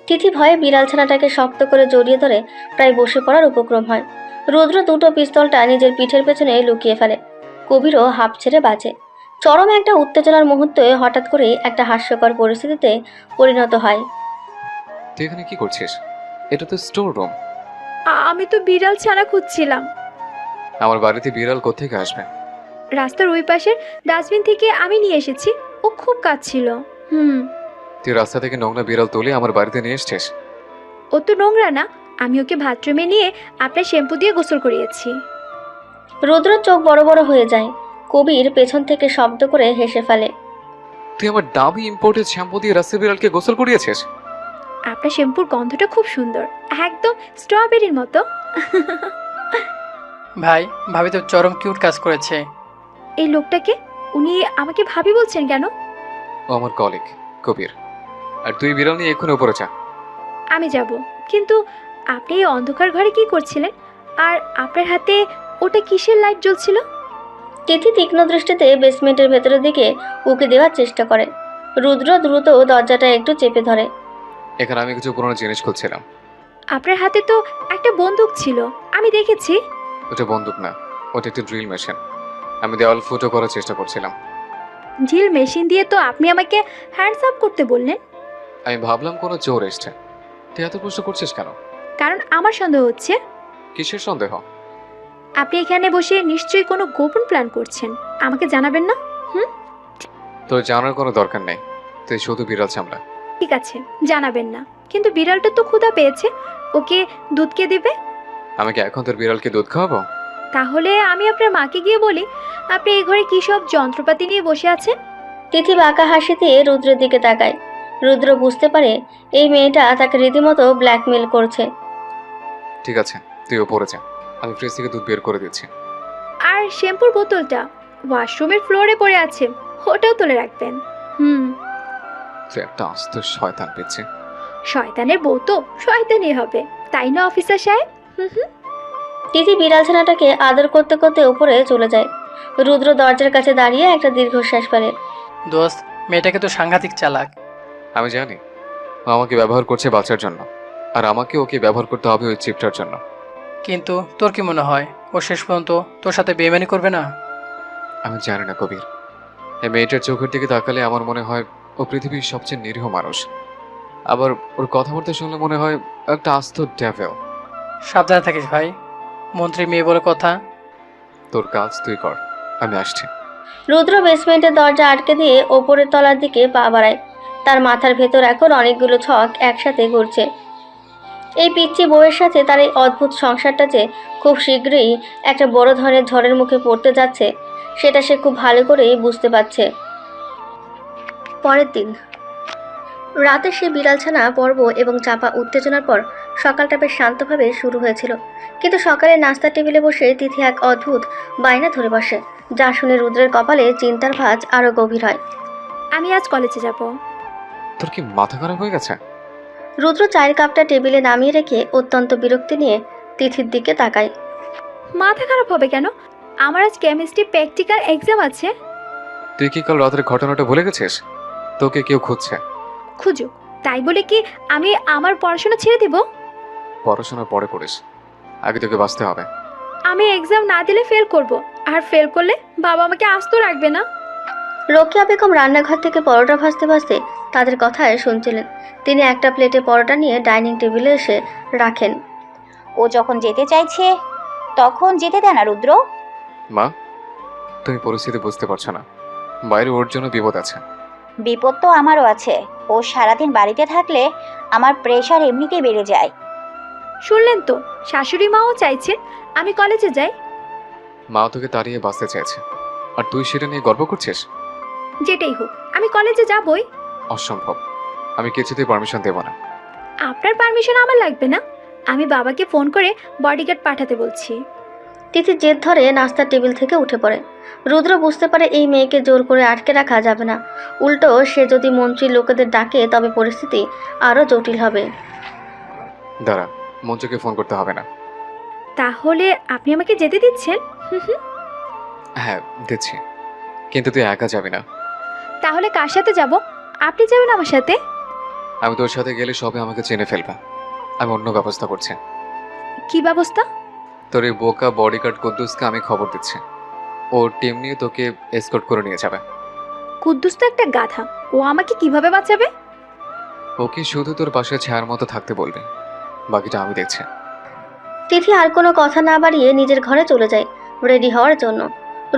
তিথি ভয়ে বিড়ালছানাটাকে শক্ত করে জড়িয়ে ধরে প্রায় বসে পড়ার উপক্রম হয়। রুদ্র দুটো পিস্তলটা নিজের পিঠের পেছনে লুকিয়ে ফেলে। কবিরও হাঁপ ছেড়ে বাঁচে। চরম একটা উত্তেজনার মুহূর্তে হঠাৎ করে একটা হাস্যকর পরিস্থিতিতে পরিণত হয়। তুই এখানে কি করছিস? এটা তো স্টোর রুম। আমি তো বিড়াল ছানা খুঁজছিলাম। আমার বাড়িতে বিড়াল কোত্থেকে আসবে? রাস্তার ওই পাশের ডাস্টবিন থেকে আমি নিয়ে এসেছি। ও খুব কাঁদছিল। তুই রাস্তা থেকে নোংরা বিড়াল তুলে আমার বাড়িতে নিয়ে এসছিস? ও তো নোংরা না। আমি ওকে বাথরুমে নিয়ে আপনার শ্যাম্পু দিয়ে গোসল করিয়েছি। রুদ্র চোখ বড় বড় হয়ে যায়। কবির পেছন থেকে শব্দ করে হেসে ফেলে। তুই আমার দামি ইম্পোর্টেড শ্যাম্পু দিয়ে রাস্তার বিড়ালকে গোসল করিয়েছিস? আপনার শ্যাম্পুর গন্ধটা খুব সুন্দর, একদম স্ট্রবেরির মতো। ভাই, ভাবি তো চরম কিউট কাজ করেছে। এই লোকটাকে উনি আমাকে ভাবি বলছেন কেন? ও আমার কলিগ কবির। আর তুই বিড়াল নিয়ে এক্ষুনি উপরে যা। আমি যাব, কিন্তু আপনি এই অন্ধকার ঘরে কি করছিলেন? আর আপনার হাতে ওটা কিসের লাইট জ্বলছিল? তিথি তীক্ষ্ণ দৃষ্টিতে বেসমেন্টের ভেতরের দিকে উকি দেওয়ার চেষ্টা করে। রুদ্র দ্রুত দরজাটা একটু চেপে ধরে। এখানে আমি কিছু পুরনো জিনিস খুঁজছিলাম। আপনার হাতে তো একটা বন্দুক ছিল, আমি দেখেছি। ওটা বন্দুক না, ওটা একটা ড্রিল মেশিন। আমি দেওয়াল ফুটো করার চেষ্টা করছিলাম। ড্রিল মেশিন দিয়ে তো আপনি আমাকে হ্যান্ডস আপ করতে বললেন। আমি ভাবলাম কোনো চোর এসছে। তুই এত প্রশ্ন করছিস কেন? কারণ আমার সন্দেহ হচ্ছে কিসের সন্দেহ? আপনি এখানে বসে নিশ্চয়ই কোনো গোপন প্ল্যান করছেন। আমাকে জানাবেন না? তোর জানার কোনো দরকার নেই। তুই শুধু বিড়াল সামলা। ঠিক আছে, জানাবেন না। কিন্তু বিড়ালটা তো ক্ষুধা পেয়েছে, ওকে দুধ কে দিবে? আমি কি এখন তোর বিড়ালকে দুধ খাওয়াবো? তাহলে আমি আপনার মাকে গিয়ে বলি আপনি এই ঘরে কি সব যন্ত্রপাতি নিয়ে বসে আছেন। তিথি বাঁকা হাসিতে রুদ্রের দিকে তাকায়। রুদ্র বুঝতে পারে এই মেয়েটা তাকে রীতিমতো ব্ল্যাকমেল করছে। ঠিক আছে, তুই উপরে যা, আমি ফ্রিজ থেকে দুধ বের করে দিচ্ছি। আর শ্যাম্পুর বোতলটা ওয়াশরুমের ফ্লোরে পড়ে আছে, ওটাও তুলে রাখবেন। তুই একটা আস্ত শয়তান পেয়েছি। শয়তানের বউ তো শয়তানই হবে, তাই না অফিসার সাহেব? তিথি বিড়ালছানাটাকে আদর করতে করতে উপরে চলে যায়। রুদ্র দরজার কাছে দাঁড়িয়ে একটা দীর্ঘশ্বাস ফেলে। দোস্ত, মেয়েটাকে তো সাংঘাতিক চালাক। আমি জানি ও আমাকে ব্যবহার করছে বাঁচার জন্য, আর আমাকে ওকে ব্যবহার করতে হবে ওই চিপটার জন্য। কিন্তু তোর কি মনে হয় ও শেষ পর্যন্ত তোর সাথে বেইমানি করবে না? আমি জানি না কবির। এই মেয়েটার চোখের দিকে তাকালে আমার মনে হয় ও পৃথিবীর সবচেয়ে নিরীহ মানুষ। আবার ওর কথাবার্তা শুনলে মনে হয় একটা আস্ত ডেভিল। সাবধানে থাকিস ভাই, মন্ত্রী মেয়ে বলে কথা। তোর কাজ তুই কর, আমি আসছি। রুদ্র বেসমেন্টের দরজা আটকে দিয়ে ওপরের তলার দিকে পা বাড়ায়। তার মাথার ভেতর এখন অনেকগুলো ছক একসাথে ঘুরছে। এই পিচ্চি বউয়ের সাথে তার এই অদ্ভুত সংসারটা যে খুব শীঘ্রই একটা বড় ধরনের ঝড়ের মুখে পড়তে যাচ্ছে, সেটা সে খুব ভালো করেই বুঝতে পারছে। পরের দিন রাতে সে বিড়ালছানা পর্ব এবং চাপা উত্তেজনার পর সকালটা বেশ শান্তভাবে শুরু হয়েছিল, কিন্তু সকালে নাস্তার টেবিলে বসে তিথি এক অদ্ভুত বায়না ধরে বসে, যা শুনে রুদ্রের কপালে চিন্তার ভাঁজ আরও গভীর হয়। আমি আজ কলেজে যাব। তোর কি মাথা খারাপ হয়ে গেছে? রুদ্র চায়ের কাপটা টেবিলে নামিয়ে রেখে অত্যন্ত বিরক্তি নিয়ে তিথির দিকে তাকায়। মাথা খারাপ হবে কেন? আমার আজ কেমিস্ট্রি প্র্যাকটিক্যাল এক্সাম আছে। তুই কি কাল রাতের ঘটনাটা ভুলে গেছিস? তোকে কেউ খুঁজছে। খুঁজুক, তাই বলে কি আমি আমার পড়াশোনা ছেড়ে দেব? পড়াশোনা পরে করিস, আগে তোকে বাঁচতে হবে। আমি এক্সাম না দিলে ফেল করব, আর ফেল করলে বাবা আমাকে আস্ত রাখবে না। রোকেয়া বেগম রান্নাঘর থেকে পরোটা ভাজতে ভাজতে তাদের কথায় শুনছিলেন। তিনি একটা প্লেটে পরোটা নিয়ে ডাইনিং টেবিলে এসে রাখেন। ও যখন যেতে চাইছে তখন যেতে দেয় না রুদ্র। মা, তুমি পরিস্থিতি বুঝতে পারছো না, বাইরে ওর জন্য বিপদ আছে। বিপদ তো আমারও আছে। ও সারাদিন বাড়িতে থাকলে আমার প্রেশার এমনিতেই বেড়ে যায়। শুনলেন তো, শাশুড়ি মাও চাইছেন আমি কলেজে যাই। মা তোকে তাড়িয়ে বাঁচতে চাইছে, আর তুই সেটা নিয়ে গর্ব করছিস? যেটাই হোক, আমি কলেজে যাবই। অসম্ভব, আমি কিছুতেই পারমিশন দেব না। আপনার পারমিশন আমার লাগবে না, আমি বাবাকে ফোন করে বডিগার্ড পাঠাতে বলছি। তিথি জেদ ধরে নাস্তার টেবিল থেকে উঠে পড়ে। রুদ্র বুঝতে পারে এই মেয়েকে জোর করে আটকে রাখা যাবে না, উল্টো সে যদি মন্ত্রীর লোকেদের ডাকে তবে পরিস্থিতি আরও জটিল হবে। দাঁড়া, মঞ্চকে ফোন করতে হবে না। তাহলে আপনি আমাকে যেতে দিচ্ছেন? হ্যাঁ দিচ্ছি, কিন্তু তুই একা যাবি না। তাহলে কার সাথে যাব? আপনি যাবেন আমার সাথে? আমি তোর সাথে গেলে সবে আমাকে চেনে ফেলবে। আমি অন্য ব্যবস্থা করছি। কি ব্যবস্থা? তোর এই বোকা বডিগার্ড কুদ্দুসকে আমি খবর দিচ্ছি, ওর টিম নিয়ে তোকে এসকর্ট করে নিয়ে যাবে। কুদ্দুস তো একটা গাধা, ও আমাকে কিভাবে বাঁচাবে? ওকে শুধু তোর পাশে ছায়ার মতো থাকতে বলবে, বাকিটা আমি দেখছি। তিথি আর কোনো কথা না বাড়িয়ে নিজের ঘরে চলে যায় রেডি হওয়ার জন্য।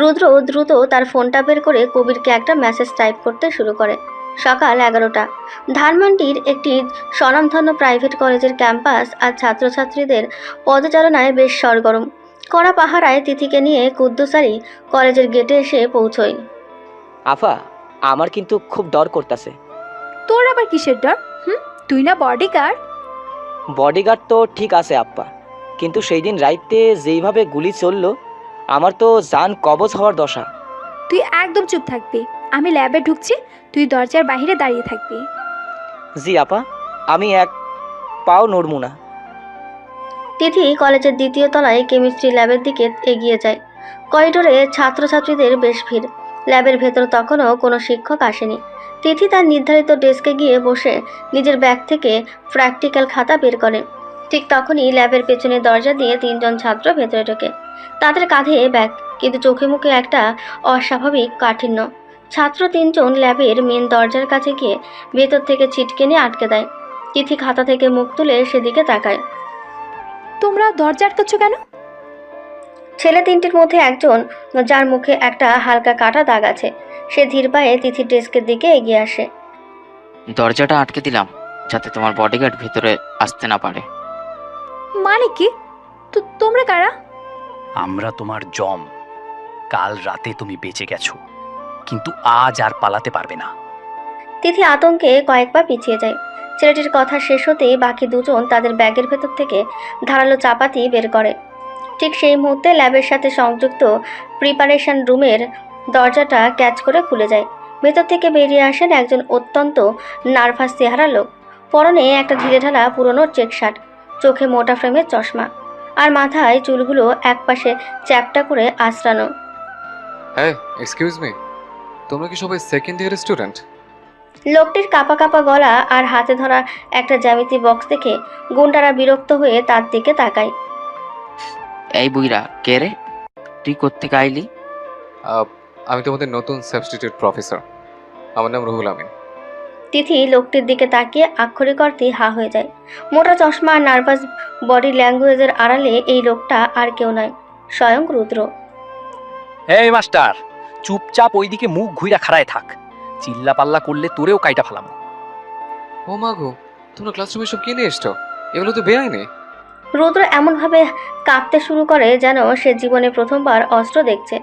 রুদ্র দ্রুত তার ফোনটা বের করে কবিরকে একটা মেসেজ টাইপ করতে শুরু করে। সকাল 11টা। ধানমন্ডির একটি স্বনামধন্য প্রাইভেট কলেজের ক্যাম্পাস আর ছাত্রছাত্রীদের পদচারণায় বেশ সরগরম। কড়া পাহারায় তিথিকে নিয়ে কুদ্দুসারি কলেজের গেটে এসে পৌঁছয়। আফা, আমার কিন্তু খুব ডর করতেছে। তোর আবার কিসের ডর? তুই না বডিগার্ড? বডিগার্ড তো ঠিক আছে আপ্পা, কিন্তু সেই দিন রাইতে যেইভাবে গুলি চললো, আমার তো জান কবজ হওয়ার দশা। তুই একদম চুপ থাকবি। আমি ল্যাবে ঢুকছি, তুই দরজার বাইরে দাঁড়িয়ে থাকবি। জি আপা, আমি এক পাও নড়মু না। তিথি কলেজের দ্বিতীয় তলায় কেমিস্ট্রি ল্যাবের দিকে এগিয়ে যায়। করিডোরে ছাত্রছাত্রীদের বেশ ভিড়। ল্যাবের ভেতর তখনও কোনো শিক্ষক আসেনি। তিথি তার নির্ধারিত ডেস্কে গিয়ে বসে নিজের ব্যাগ থেকে প্র্যাকটিক্যাল খাতা বের করে। ঠিক তখনই ল্যাবের পেছনে দরজা দিয়ে 3 জন ছাত্র ভেতরে ঢোকে। তাদের কাঁধে ব্যাগ, কিন্তু চোখে মুখে একটা অস্বাভাবিক কাঠিন্য। ছাত্র 3 জন ল্যাবের মেন দরজার কাছে গিয়ে ভেতর থেকে ছিটকে নিয়ে আটকে দেয়। তিথি খাতা থেকে মুখ তুলে সেদিকে তাকায়। তোমরা দরজা আটকাচ্ছ কেন? ছেলে 3টির মধ্যে একজন, যার মুখে একটা হালকা কাটা দাগ আছে, সে ধীর পায়ে তিথির ডেস্কের দিকে এগিয়ে আসে। দরজাটা আটকে দিলাম যাতে তোমার বডিগার্ড ভিতরে আসতে না পারে। মানে কি? তোমরা কারা? আমরা তোমার জম। কাল রাতে তুমি বেঁচে গেছো, কিন্তু আজ আর পালাতে পারবে না। তিথি আতঙ্কে কয়েক পা পিছিয়ে যায়। ছেলেটির কথা শেষ হতেই বাকি 2 জন তাদের ব্যাগের ভেতর থেকে ধারালো চাপাতি বের করে। ঠিক সেই মুহূর্তে ল্যাবের সাথে সংযুক্ত প্রিপারেশন রুমের দরজাটা ক্যাচ করে খুলে যায়। ভেতর থেকে বেরিয়ে আসেন একজন অত্যন্ত নার্ভাস চেহারা লোক। পরনে একটা ঢিলেঢালা পুরনো চেক শার্ট, চোখে মোটা ফ্রেমের চশমা, আর মাথায় চুলগুলো একপাশে চ্যাপটা করে আঁচড়ানো। হ্যাঁ, এক্সকিউজ মি, তোমরা কি সবাই সেকেন্ড ইয়ার স্টুডেন্ট? লোকটির কাঁপা কাঁপা গলা আর হাতে ধরা একটা জ্যামিতি বক্স দেখে গুন্ডারা বিরক্ত হয়ে তার দিকে তাকায়। এই বুইরা, কে রে? তুই কোত্থেকে আইলি? আমি তোমাদের নতুন সাবস্টিটিউট প্রফেসর, আমার নাম রুহুল আমিন। তিথি লোকটির দিকে তাকিয়ে আক্ষরিক অর্থে হা হয়ে যায়। মোটা চশমা আর নার্ভাস বডি ল্যাঙ্গুয়েজের আড়ালে এই লোকটা আর কেউ নয়, স্বয়ং রুদ্র। এই মাস্টার, চুপচাপ ওইদিকে মুখ ঘুইরা খাড়ায় থাক। চিল্লা পাল্লা করলে তোরেও কাইটা ফেলাম। ও মা গো, তোমরা ক্লাসরুমে সব কি নিয়ে এসছো? এগুলো তো বেআইনি। রুদ্র এমনভাবে কাঁপতে শুরু করে যেন সে জীবনে প্রথমবার অস্ত্র দেখছে।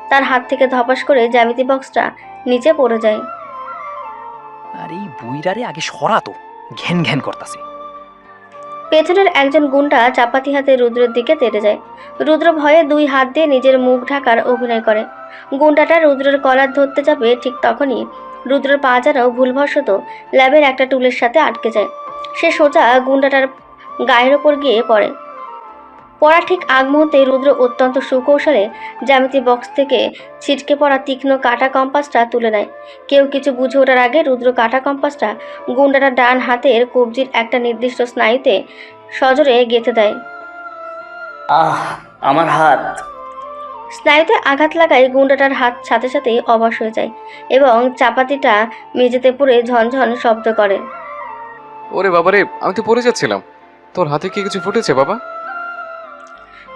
তার হাত থেকে ধপাস করে জ্যামিতি বক্সটা নিচে পড়ে যায়। আর এই বুইরারে আগে সরাতো, ঘ্যান ঘ্যান করতাছে। পেছনের একজন গুন্ডা চাপাতি হাতে রুদ্রের দিকে তেড়ে যায়। রুদ্র ভয়ে দুই হাত দিয়ে নিজের মুখ ঢাকার অভিনয় করে। গুন্ডাটা রুদ্রের কলার ধরতে যাবে, ঠিক তখনই রুদ্রের পা যেন ভুলবশত ল্যাবের একটা টুলের সাথে আটকে যায়। সে সোজা গুন্ডাটার গায়ের ওপর গিয়ে পড়ে। পড়া ঠিক আগ মুহূর্তে রুদ্র অত্যন্ত সুকৌশলে জ্যামিতি বক্স থেকে ছিটকে পড়া তীক্ষ্ণ কাটা কম্পাসটা তুলে নেয়। কেউ কিছু বুঝে ওঠার আগে রুদ্র কাটা কম্পাসটা গুন্ডাটার ডান হাতের কবজির একটা নির্দিষ্ট স্নায়ুতে সজোরে গেঁথে দেয়। আমার হাত। স্নায়ুতে আঘাত লাগায় গুন্ডাটার হাত সাথে সাথেই অবশ হয়ে যায় এবং চাপাতিটা মেঝেতে পড়ে ঝনঝন শব্দ করে। ওরে বাবারে, আমি তো পড়ে যাচ্ছিলাম। তোর হাতে কি কিছু ফুটেছে বাবা?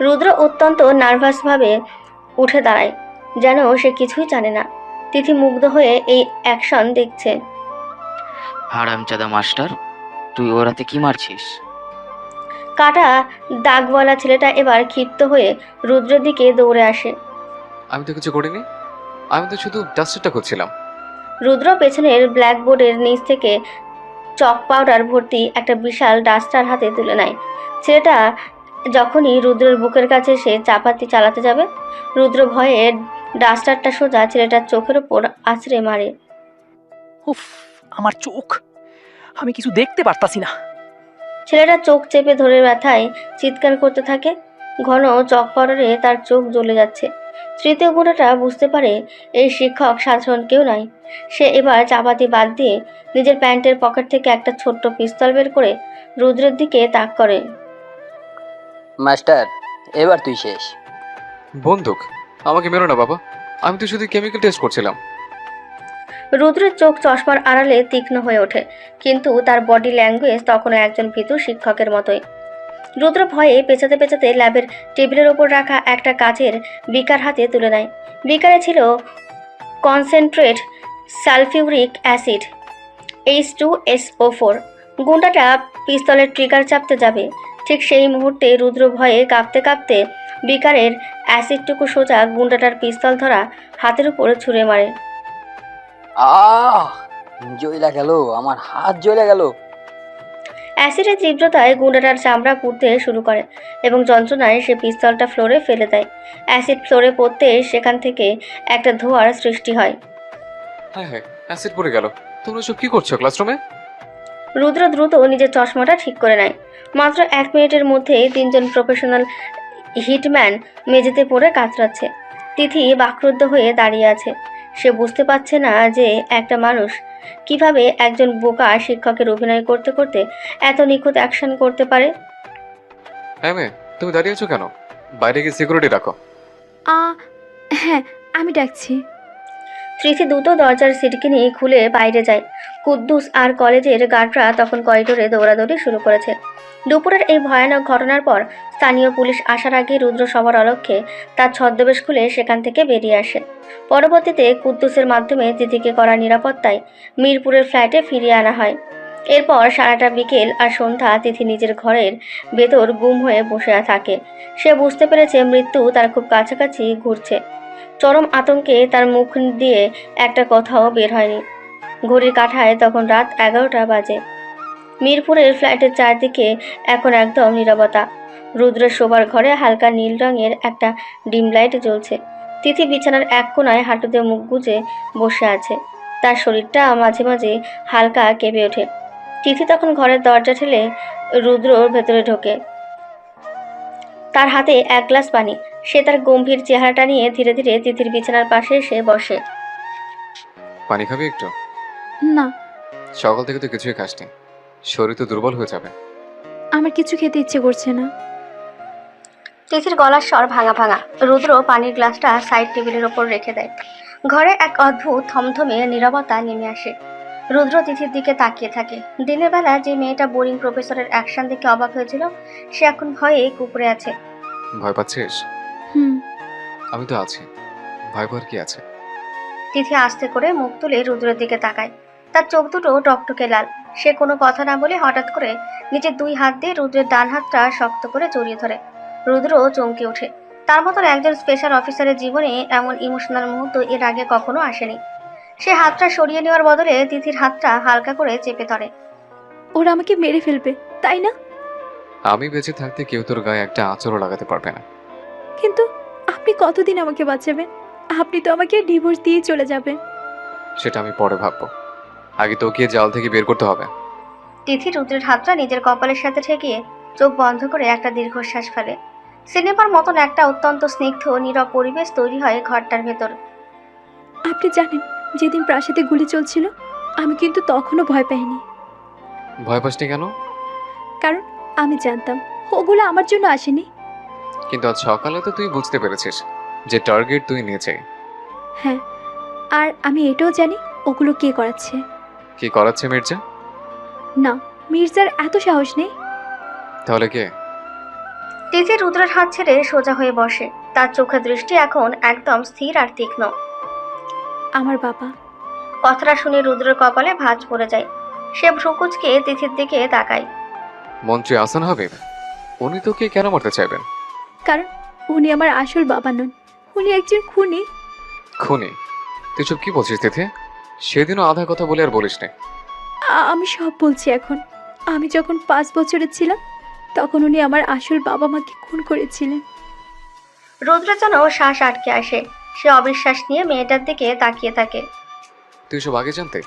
রুদ্র অত্যন্ত নার্ভাসভাবে উঠে দাঁড়ায়, যেন সে কিছুই জানে না। তিথি মুগ্ধ হয়ে এই অ্যাকশন দেখছে। হারামজাদা মাস্টার, তুই ওর হাতে কি মারছিস? কাটা দাগওয়ালা ছেলেটা এবার ক্ষিপ্ত হয়ে রুদ্রের দিকে দৌড়ে আসে। আমি তো কিছু করিনি, আমি তো শুধু ডাস্টারটা করছিলাম। রুদ্র পেছনের ব্ল্যাকবোর্ডের নিচ থেকে চক পাউডার ভর্তি একটা বিশাল ডাস্টার হাতে তুলে নেয়। ছেলেটা যখনই রুদ্রের বুকের কাছে সে চাপাতি চালাতে যাবে, রুদ্র ভয়ে ডাস্টারটা সোজা ছেলেটার চোখের ওপর আছড়ে মারে। উফ, আমার চোখ, আমি কিছু দেখতে পারতাছি না। ছেলেটা চোখ চেপে ধরে ব্যথায় চিৎকার করতে থাকে। ঘন চক পাউডারে তার চোখ জ্বলে যাচ্ছে। তৃতীয় গুণাটা বুঝতে পারে এই শিক্ষক সাধারণ কেউ নয়। সে এবার চাপাতি বাদ দিয়ে নিজের প্যান্টের পকেট থেকে একটা ছোট্ট পিস্তল বের করে রুদ্রের দিকে তাক করে। মাস্টার, এবার তুই শেষ। বন্দুক? আমাকে মেরো না বাবা, আমি তো শুধু কেমিক্যাল টেস্ট করছিলাম। রুদ্রের চোখ চশমার আড়ালে তীক্ষ্ণ হয়ে ওঠে, কিন্তু তার বডি ল্যাঙ্গুয়েজ তখনও একজন ভীতু শিক্ষকের মতোই। রুদ্র ভয়ে পেঁচাতে পেঁচাতে ল্যাবের টেবিলের ওপর রাখা একটা কাচের বিকার হাতে তুলে নেয়। বিকারে ছিল কনসেন্ট্রেট সালফিউরিক অ্যাসিড H2SO4। গুন্ডাটা পিস্তলের ট্রিগার চাপতে যাবে, ঠিক সেই মুহূর্তে রুদ্র ভয়ে কাঁপতে কাঁপতে বিকারের অ্যাসিডটুকু সোজা গুন্ডাটার পিস্তল ধরা হাতের উপরে ছুঁড়ে মারে। জ্বলা গেল, আমার হাত জ্বলে গেল। অ্যাসিডের তীব্রতায় গুন্ডাটার চামড়া পুড়তে শুরু করে এবং যন্ত্রণায় সে পিস্তলটা ফ্লোরে ফেলে দেয়। অ্যাসিড ফ্লোরে পড়তে সেখান থেকে একটা ধোঁয়ার সৃষ্টি হয়। হ্যাঁ হ্যাঁ, অ্যাসিড পড়ে গেল। তোমরা সব কি করছো ক্লাসরুমে? রুদ্র দ্রুত নিজের চশমাটা ঠিক করে নেয়। মাত্র 1 মিনিটের মধ্যেই 3 জন প্রফেশনাল হিটম্যান মেঝেতে পড়ে কাতরাচ্ছে। তিথি বাকরুদ্ধ হয়ে দাঁড়িয়ে আছে। সে বুঝতে পারছে না যে একটা মানুষ কিভাবে একজন বোকা শিক্ষকের অভিনয় করতে করতে এত নিখুঁত অ্যাকশন করতে পারে। হ্যাঁ মেয়ে, তুমি দাঁড়িয়ে আছো কেন? বাইরে গিয়ে সিকিউরিটি রাখো। হ্যাঁ, আমি ডাকছি। তৃথি দ্রুত দরজার সিটকিনি খুলে বাইরে যায়। কুদ্দুস আর কলেজের গার্ডরা তখন করিডোরে দৌড়াদৌড়ি শুরু করেছে। দুপুরের এই ভয়ানক ঘটনার পর স্থানীয় পুলিশ আসার আগে রুদ্র সবার অলক্ষ্যে তার ছদ্মবেশ খুলে সেখান থেকে বেরিয়ে আসে। পরবর্তীতে কুদ্দুসের মাধ্যমে তিথিকে করা নিরাপত্তায় মিরপুরের ফ্ল্যাটে ফিরিয়ে আনা হয়। এরপর সারাটা বিকেল আর সন্ধ্যা তিথি নিজের ঘরের ভেতর গুম হয়ে বসে থাকে। সে বুঝতে পেরেছে মৃত্যু তার খুব কাছাকাছি ঘুরছে। চরম আতঙ্কে তার মুখ দিয়ে একটা কথাও বের হয়নি। ঘড়ির কাঁটায় তখন রাত 11টা বাজে। মিরপুরের ফ্ল্যাটের চারদিকে এখন একদম নীরবতা। রুদ্রের শোবার ঘরে হালকা নীল রঙের একটা ডিম লাইট জ্বলছে। তিথি বিছানার এক কোণায় হাঁটুতে মুখ গুজে বসে আছে। তার শরীরটা মাঝে মাঝে হালকা কেঁপে ওঠে। তিথি তখন ঘরের দরজা ঠেলে রুদ্রর ভেতরে ঢোকে। তার হাতে 1 গ্লাস পানি। সে তার গম্ভীর চেহারাটা নিয়ে ধীরে ধীরে তিথির বিছানার পাশে এসে বসে। পানি খাবি একটু? না। সকাল থেকে তো কিছুই খাসনি, শরীর তো দুর্বল হয়ে যাবে। আমার কিছু খেতে ইচ্ছে করছে না। তিথির গলার স্বর ভাঙা ভাঙা। রুদ্র পানির গ্লাসটা সাইড টেবিলের ওপর রেখে দেয়। ঘরে এক অদ্ভুত থমথমে নীরবতা নেমে আসে। রুদ্র তিথির দিকে তাকিয়ে থাকে। দিনের বেলা যে মেয়েটা বোরিং প্রফেসরের অ্যাকশন দেখে অবাক হয়েছিল, সে এখন ভয়ে কুঁকড়ে আছে। ভয় পাচ্ছিস? হুম। আমি তো আছি, ভয় পাওয়ার কি আছে? তিথি আস্তে করে মুখ তুলে রুদ্রের দিকে তাকায়। তার চোখ দুটো টকটকে লাল। সে কোনো কথা না বলে হঠাৎ করে নিজের 2 হাত দিয়ে রুদ্রের ডান হাতটা শক্ত করে জড়িয়ে ধরে। রুদ্র চমকে ওঠে। তার মতন একজন স্পেশাল অফিসারের জীবনে এমন ইমোশনাল মুহূর্ত এর আগে কখনো আসেনি। সে হাতটা সরিয়ে নেওয়ার বদলে তিথির হাতটা হালকা করে চেপে ধরে। ওরা আমাকে মেরে ফেলবে, তাই না? আমি বেঁচে থাকতে কেউ তোর গায়ে একটা আঁচড়ও লাগাতে পারবে না। কিন্তু আপনি কতদিন আমাকে বাঁচাবেন? আপনি তো আমাকে ডিভোর্স দিয়ে চলে যাবেন। সেটা আমি পরে ভাববো, আগে তোকে জাল থেকে বের করতে হবে। তিথি রুদ্রের হাতটা নিজের কপালের সাথে ঠেকিয়ে চোখ বন্ধ করে একটা দীর্ঘশ্বাস ফেলে। সিনেমার মতন একটা অত্যন্ত স্নিগ্ধ নীরব পরিবেশ তৈরি হয় ঘরটার ভেতর। আপনি জানেন, যেদিন প্রাসাদে গুলি চলছিল আমি কিন্তু তখনও ভয় পাইনি। ভয় পাসনি কেন? কারণ আমি জানতাম ওগুলো আমার জন্য আসেনি। কিন্তু আজ সকালে তো তুই বুঝতে পেরেছিস যে টার্গেট তুই নিয়েছে। হ্যাঁ, আর আমি এটাও জানি ওগুলো কে করাচ্ছে। কি করাচ্ছে মির্জা? না, মির্জার এত সাহস নেই। তাহলে কে? তিথি রুদ্রের হাত ছেড়ে সোজা হয়ে বসে। তার চোখের দৃষ্টি এখন একদম স্থির আর তীক্ষ্ণ। আমার বাবা। কথাটা শুনে রুদ্রের কপালে ভাঁজ পড়ে যায়। সে ভ্রুকুচকে তিথির দিকে তাকায়। মন্ত্রী আসান হাবিব, উনি তোকে কেন মারতে চাইবেন? কারণ উনি আমার আসল বাবা নন, উনি একজন খুনি। খুনি? তুই সব কি বলছিস তিথি? সেদিনও আধা কথা বলে আর বলিস না। আমি সব বলছি এখন। আমি যখন 5 বছরের ছিলাম তখন উনি আমার আসল বাবা মাকে খুন করেছিলেন। রুদ্র যেন শ্বাস আটকে আসে। সে অবিশ্বাস নিয়ে মেয়েটার দিকে তাকিয়ে থাকে। তুই সব আগে জানতে?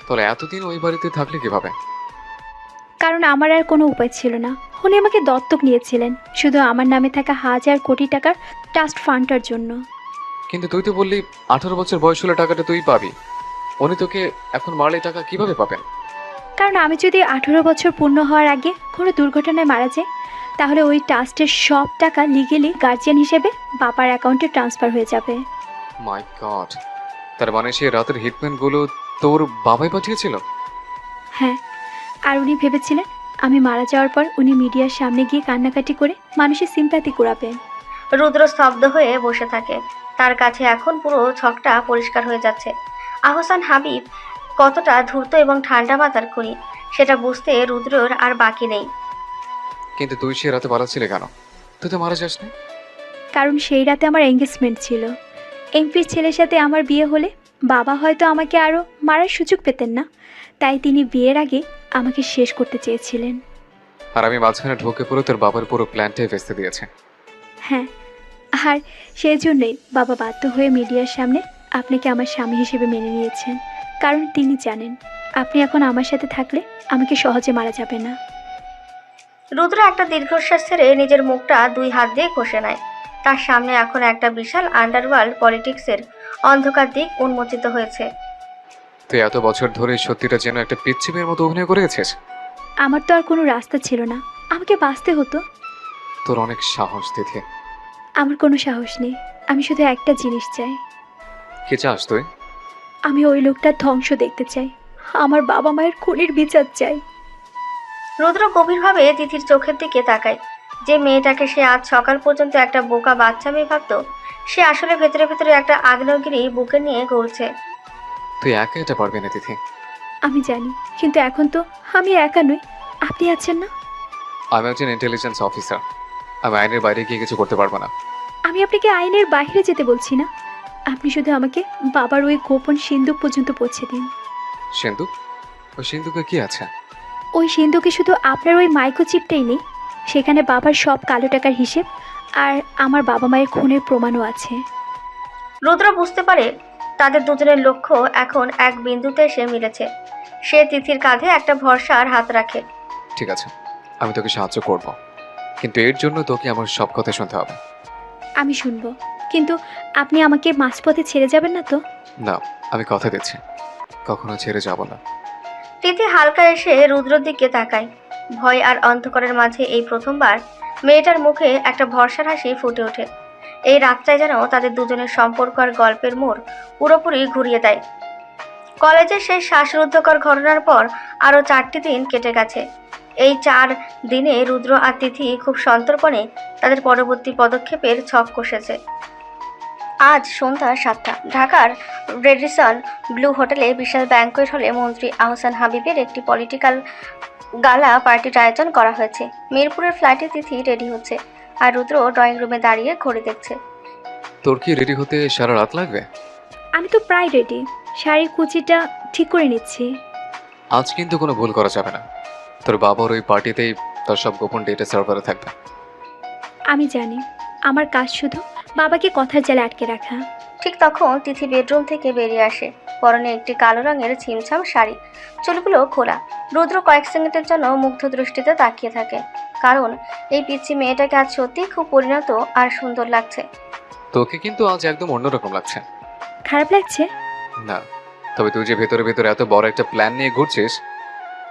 তাহলে এতদিন ওই বাড়িতে থাকলে কিভাবে? কারণ আমার আর কোনো উপায় ছিল না। উনি আমাকে দত্তক নিয়েছিলেন শুধু আমার নামে থাকা 1000 কোটি টাকার ট্রাস্ট ফান্ডটার জন্য। কিন্তু তুই তো বললি 18 বছর বয়স হলে টাকাটা তুই পাবি। উনি তোকে এখন মারলে টাকা কিভাবে পাবেন? কারণ আমি যদি 18 বছর পূর্ণ হওয়ার আগে কোনো দুর্ঘটনায় মারা যাই তাহলে ওই ট্রাস্টের সব টাকা লিগেলি গার্জিয়ান হিসেবে বাবার অ্যাকাউন্টে ট্রান্সফার হয়ে যাবে। মাই গড, তার মানে সেই রাতের হিটম্যানগুলো তোর বাবাই পাঠিয়েছিল? হ্যাঁ, আর উনি ভেবেছিলেন আমি মারা যাওয়ার পর উনি মিডিয়ার সামনে গিয়ে কান্নাকাটি করে মানুষের সিম্প্যাথি কুড়াবেন। রুদ্র স্তব্ধ হয়ে বসে থাকে। তার কাছে এখন পুরো ছকটা পরিষ্কার হয়ে যাচ্ছে। আহসান হাবিব কতটা ধূর্ত এবং ঠান্ডা মাথার খুনি সেটা বুঝতে রুদ্রর আর বাকি নেই। কিন্তু তুই সে রাতে পালাচ্ছিলে কেন? তুই তো মারা যাসনি। কারণ সেই রাতে আমার এঙ্গেজমেন্ট ছিল। এমপির ছেলের সাথে আমার বিয়ে হলে বাবা হয়তো আমাকে আরও মারার সুযোগ পেতেন না, তাই তিনি বিয়ের আগে আমাকে শেষ করতে চেয়েছিলেন। আর আমি মাঝখানে ঢুকে পড়ে তোর বাবার পুরো প্ল্যানটাই ভেস্তে দিয়েছে। হ্যাঁ, আর সেই জন্যই বাবা বাধ্য হয়ে মিডিয়ার সামনে আপনাকে আমার স্বামী হিসেবে মেনে নিয়েছেন। কারণ তিনি জানেন আপনি এখন আমার সাথে থাকলে আমাকে সহজে মারা যাবে না। রুদ্র একটা দীর্ঘশ্বাস ছেড়ে নিজের মুখটা 2 হাত দিয়ে ঘষে নেয়। তার সামনে এখন একটা বিশাল আন্ডারওয়ার্ল্ড পলিটিক্সের অন্ধকার দিক উন্মোচিত হয়েছে। তুই এত বছর ধরে সত্যিটা যেন একটা পিচ্চি মেয়ের মতো অভিনয় করে গেছিস। আমার তো আর কোনো রাস্তা ছিল না, আমাকে বাঁচতে হতো। তোর অনেক সাহস তিথি। আমার কোনো সাহস নেই, আমি শুধু একটা জিনিস চাই। কি চাস তুই? আমি ওই লোকটার ধ্বংস দেখতে চাই। আমার বাবা মায়ের খুনির বিচার চাই। রুদ্র গভীরভাবে তিথির চোখের দিকে তাকায়। যে মেয়েটাকে সে আজ সকাল পর্যন্ত একটা বোকা বাচ্চা মেয়ে ভাবত, সে আসলে ভেতরে ভেতরে একটা আগ্নেয়গিরি বুকে নিয়ে ঘুরছে। তুই একা এটা পারবি না তিথি। আমি জানি, কিন্তু এখন তো আমি একা নই, আপনি আছেন না। আমি একজন ইন্টেলিজেন্স অফিসার, আমি আইনের বাইরে গিয়ে কিছু করতে পারবো না। আমি আপনাকে আইনের বাইরে যেতে বলছি না, আপনি শুধু আমাকে বাবার ওই গোপন সিন্ধুক পর্যন্ত পৌঁছে দিন। সিন্ধুক? ওই সিন্ধুকে কি আছে? ওই সিন্ধুকে শুধু আপনার ওই মাইক্রোচিপটাই নেই, সেখানে বাবার সব কালো টাকার হিসেব আর আমার বাবা মায়ের খুনের প্রমাণও আছে। রুদ্র বুঝতে পারে তাদের দুজনের লক্ষ্য এখন এক বিন্দুতে এসে মিলেছে। সে তিথির কাঁধে একটা ভরসার হাত রাখে। ঠিক আছে, আমি তোকে সাহায্য করব, কিন্তু এর জন্য তোকে আমার সব কথা শুনতে হবে। আমি শুনবো, কিন্তু আপনি আমাকে মাঝপথে ছেড়ে যাবেন না তো? না, আমি কথা দিচ্ছি, কখনো ছেড়ে যাব না। তিথি হালকা এসে রুদ্রর দিকে তাকায়। ভয় আর অন্ধকারের মাঝে এই প্রথমবার মেয়েটার মুখে একটা ভরসার হাসি ফুটে ওঠে। এই রাতটায় যেন তাদের দুজনের সম্পর্ক আর গল্পের মোড় পুরোপুরি ঘুরিয়ে দেয়। কলেজের সেই শ্বাসরুদ্ধকর ঘটনার পর আরও 4টি দিন কেটে গেছে। এই 4 দিনে রুদ্র আর তিথি খুব সন্তর্পণে তাদের পরবর্তী পদক্ষেপের ছক কষেছে। আজ সন্ধ্যা 7টা ঢাকার রেডিসন ব্লু হোটেলে বিশাল ব্যাংকোয়েট হলে মন্ত্রী আহসান হাবিবের একটি পলিটিক্যাল গালা পার্টির আয়োজন করা হয়েছে। মিরপুরের ফ্ল্যাটে তিথি রেডি হচ্ছে আর রুদ্র ড্রয়িং রুমে দাঁড়িয়ে ঘড়ি দেখছে। তোর কি রেডি হতে সারা রাত লাগবে? আমি তো প্রায় রেডি, শাড়ির কুচিটা ঠিক করে নিচ্ছি। আজ কিন্তু কোনো ভুল করা যাবে না। তোর বাবার ওই পার্টিতেই তোর সব গোপন ডেটা সার্ভারে থাকবে। আমি জানি আমার কাজ শুধু বাবাকে কথার জালে আটকে রাখা। ঠিক তখন তিথি বেডরুম থেকে বেরিয়ে আসে। পরনে একটি কালো রঙের ছিমছাম শাড়ি, চুলগুলো খোলা। রুদ্র কয়েক সেকেন্ডের জন্য মুগ্ধ দৃষ্টিতে তাকিয়ে থাকে, কারণ এই পিচ্ছি মেয়েটাকে আজ সত্যি খুব পরিণত আর সুন্দর লাগছে। তোকে কিন্তু আজ একদম অন্যরকম লাগছে। খারাপ লাগছে? না, তবে তুই যে ভেতরে ভেতরে এত বড় একটা প্ল্যান নিয়ে ঘুরছিস,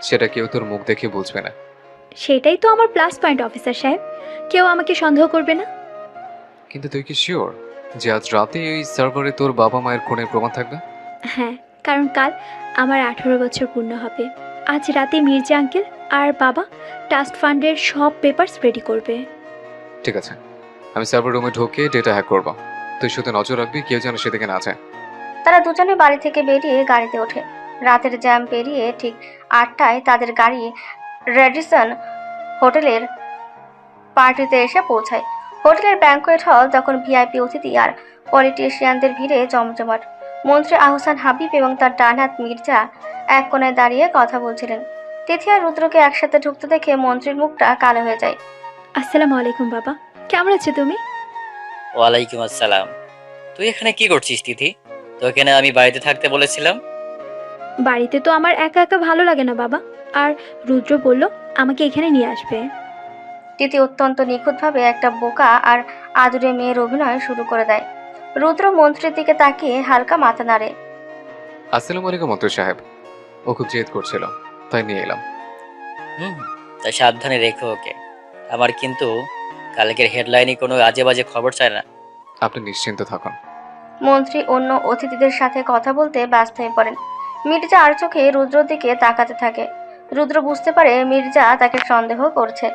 সেটা কেউ তোর মুখ দেখে বুঝবে না। সেটাই তো আমার প্লাস পয়েন্ট অফিসার সাহেব, কেউ আমাকে সন্দেহ করবে না। কিন্তু তুই কি শিওর যে আজ রাতে এই সার্ভারে তোর বাবা মায়ের খুনের প্রমাণ থাকবে? হ্যাঁ, কারণ কাল আমার 18 বছর পূর্ণ হবে। আজ রাতে মির্জা আঙ্কেল আর বাবা ট্রাস্ট ফান্ডের সব পেপারস রেডি করবে। ঠিক আছে, আমি সার্ভার রুমে ঢুকে ডেটা হ্যাক করব। তুই শুধু নজর রাখবি কেউ যেন সেদিকে না যায়। তারা দুজনে বাড়ি থেকে বেরিয়ে গাড়িতে ওঠে। রাতের জ্যাম পেরিয়ে ঠিক 8টায় তাদের গাড়ি রেডিসন হোটেলের পার্টিতে এসে পৌঁছায়। হোটেলের ব্যাংকোয়েট হল তখন ভিআইপি অতিথি আর পলিটিশিয়ানদের ভিড়ে জমজমাট। মন্ত্রী আহসান হাবিব এবং তার ডান হাত মির্জা এক কোণায় দাঁড়িয়ে কথা বলছিলেন। তিথি আর রুদ্রকে একসাথে ঢুকতে দেখে মন্ত্রীর মুখটা কালো হয়ে যায়। আসসালামু আলাইকুম বাবা, কেমন আছো তুমি? ওয়ালাইকুম আসসালাম। তুই এখানে কি করছিস তিথি? তোকে না আমি বাড়িতে থাকতে বলেছিলাম। বাড়িতে তো আমার একা একা ভালো লাগে না বাবা, আর রুদ্র বলল আমাকে এখানে নিয়ে আসবে। তিথি অত্যন্ত নিখুঁতভাবে একটা বোকা আর আদুরে মেয়ের অভিনয় শুরু করে দেয়। রুদ্র মন্ত্রীর দিকে তাকিয়ে হালকা মাথা নাড়ে। আসসালামু আলাইকুম মন্ত্রী সাহেব। ও খুব জেদ করছিল, তাই নিয়ে এলাম। তাই সাবধানে রেখো ওকে। আমার কিন্তু কালকের হেডলাইনে কোনো আজে বাজে খবর চাই না। আপনি নিশ্চিন্ত থাকুন। মন্ত্রী অন্য অতিথিদের সাথে কথা বলতে ব্যস্ত হয়ে পড়েন। মির্জা আর চোখে রুদ্রর দিকে তাকাতে থাকে। রুদ্র বুঝতে পারে মির্জা তাকে সন্দেহ করছে।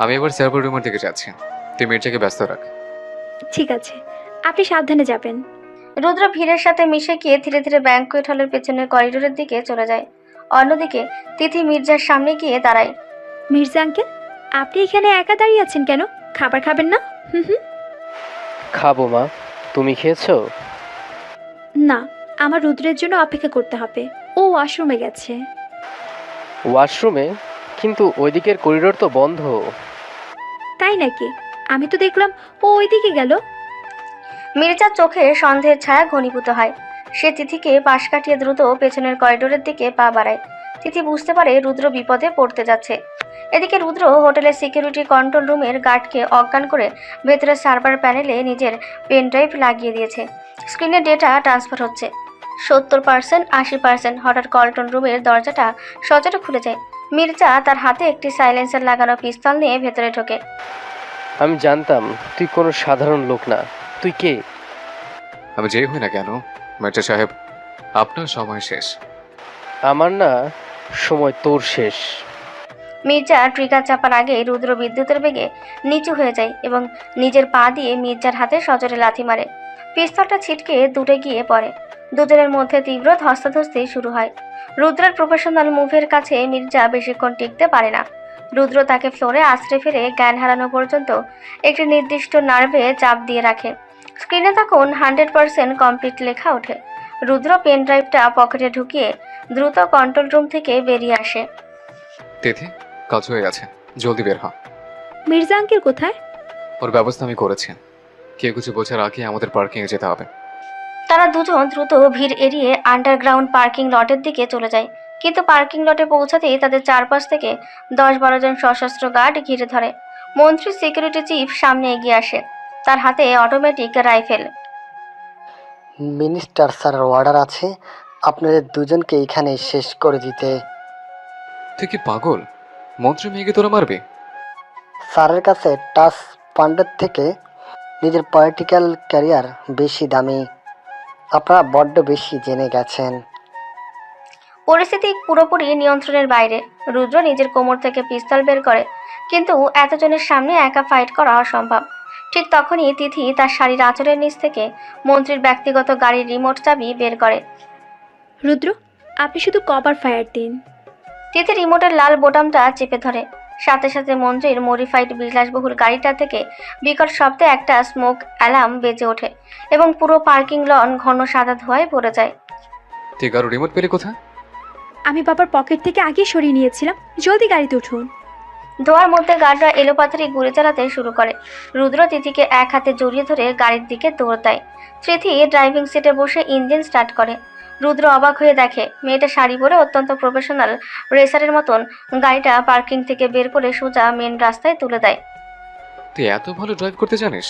আমি এবার সার্ভার রুমের দিকে যাচ্ছি, তুই মির্জাকে ব্যস্ত রাখ। ঠিক আছে, আপনি সাবধানে যাবেন। রুদ্র ভিড়ের সাথে মিশে গিয়ে ধীরে ধীরে ব্যাংকোয়েট হলের পেছনের করিডোরের দিকে চলে যায়। অন্যদিকে তিথি মির্জার সামনে গিয়ে দাঁড়ায়। মির্জা আঙ্কেল, আপনি এখানে একা দাঁড়িয়ে আছেন কেন? খাবার খাবেন না? খাবো মা, তুমি খেয়েছো? না, আমার রুদ্রের জন্য অপেক্ষা করতে হবে, ও ওয়াশরুমে গেছে। ওয়াশরুমে? কিন্তু ওইদিকের করিডোর তো বন্ধ। তাই নাকি? আমি তো দেখলাম ও ওইদিকে গেল। মির্জার চোখে সন্দেহের ছায়া ঘনীভূত হয়। সে তিথিকে পাশ কাটিয়ে দ্রুত পেছনের করিডোরের দিকে পা বাড়ায়। তিথি বুঝতে পারে রুদ্র বিপদে পড়তে যাচ্ছে। এদিকে রুদ্র হোটেলের সিকিউরিটি কন্ট্রোল রুমের গার্ডকে অজ্ঞান করে ভেতরের সার্ভার প্যানেলে নিজের পেন ড্রাইভ লাগিয়ে দিয়েছে। স্ক্রিনে ডেটা ট্রান্সফার হচ্ছে 70%, 80%। হঠাৎ কন্ট্রোল রুমের দরজাটা সজোরে খুলে যায়। মির্জা তার হাতে একটি সাইলেন্সার লাগানো পিস্তল নিয়ে ভেতরে ঢোকে। আমি জানতাম তুই কোনো সাধারণ লোক না। তুই কে? আমি যেই হই না কেন মির্জা সাহেব, আপনার সময় শেষ। আমার না, সময় তোর শেষ। মির্জা ট্রিগার চাপার আগে রুদ্র বিদ্যুতের বেগে নিচু হয়ে যায় এবং নিজের পা দিয়ে মির্জার হাতে সজোরে লাথি মারে। পিস্তলটা ছিটকে দূরে গিয়ে পড়ে। দুজনের মধ্যে তীব্র ধস্তাধস্তি শুরু হয়। রুদ্রের প্রফেশনাল মুভের কাছে মির্জা বেশিক্ষণ টিকতে পারে না। রুদ্র তাকে ফ্লোরে আছড়ে ফেলে জ্ঞান হারানো পর্যন্ত একটি নির্দিষ্ট নার্ভে চাপ দিয়ে রাখে। স্ক্রিনে তখন 100% কমপ্লিট লেখা ওঠে। রুদ্র পেন ড্রাইভটা পকেটে ঢুকিয়ে দ্রুত কন্ট্রোল রুম থেকে বেরিয়ে আসে। তিথি, কাজ হয়ে গেছে, জলদি বের হ। মির্জা আঙ্কেল কোথায়? ওর ব্যবস্থা আমি করেছি। কেউ কিছু বোঝার আগে আমাদের পার্কিংয়ে যেতে হবে। তারা দুজন দ্রুত ভিড় এড়িয়ে আন্ডারগ্রাউন্ড পার্কিং লটের দিকে চলে যায়। কিন্তু পার্কিং লটে পৌঁছাতেই তাদের চারপাশ থেকে 10-12 জন সশস্ত্র গার্ড ঘিরে ধরে। মন্ত্রী সিকিউরিটি চিফ সামনে এগিয়ে আসে, তার হাতে অটোমেটিক রাইফেল। মিনিস্টার স্যারের অর্ডার আছে আপনাদের দুজনকে এখানে শেষ করে দিতে। তুই কি পাগল? মন্ত্রী মেয়েকে তোরা মারবে? স্যারের কাছে টাস পান্ডের থেকে নিজের পলিটিক্যাল ক্যারিয়ার বেশি দামি। আপনারা বড্ড বেশি জেনে গেছেন। পরিস্থিতি পুরোপুরি নিয়ন্ত্রণের বাইরে। রুদ্র নিজের কোমর থেকে পিস্তল বের করে, কিন্তু এতজনের সামনে একা ফাইট করা অসম্ভব। ঠিক তখনই তিথি তার শাড়ির আঁচলের নিচ থেকে মন্ত্রীর ব্যক্তিগত গাড়ির রিমোট চাবি বের করে। রুদ্র, আপনি শুধু কভার ফায়ার দিন। তিথি রিমোটের লাল বোতামটা চেপে ধরে। সাথে সাথে মন্ত্রীর মডিফাইড বিলাসবহুল গাড়িটা থেকে বিকট শব্দে একটা স্মোক অ্যালার্ম বেজে ওঠে এবং পুরো পার্কিং লন ঘন সাদা ধোঁয়ায় ভরে যায়। ঠিক আর রিমোট পেলে কোথায়? আমি বাবার পকেট থেকে আগেই সরিয়ে নিয়েছিলাম। জলদি গাড়িতে উঠুন। ধোয়ার মধ্যে গাড়িটা এলোপাথারি ঘুরে চালাতে শুরু করে। রুদ্র তিথিকে এক হাতে জড়িয়ে ধরে গাড়ির দিকে দৌড় দেয়। তিথি ড্রাইভিং সিটে বসে ইঞ্জিন স্টার্ট করে। রুদ্র অবাক হয়ে দেখে মেয়েটা শাড়ি পরে অত্যন্ত প্রফেশনাল রেসারের মতন গাড়িটা পার্কিং থেকে বের করে সোজা মেন রাস্তায় তুলে দেয়। তুই এত ভালো ড্রাইভ করতে জানিস?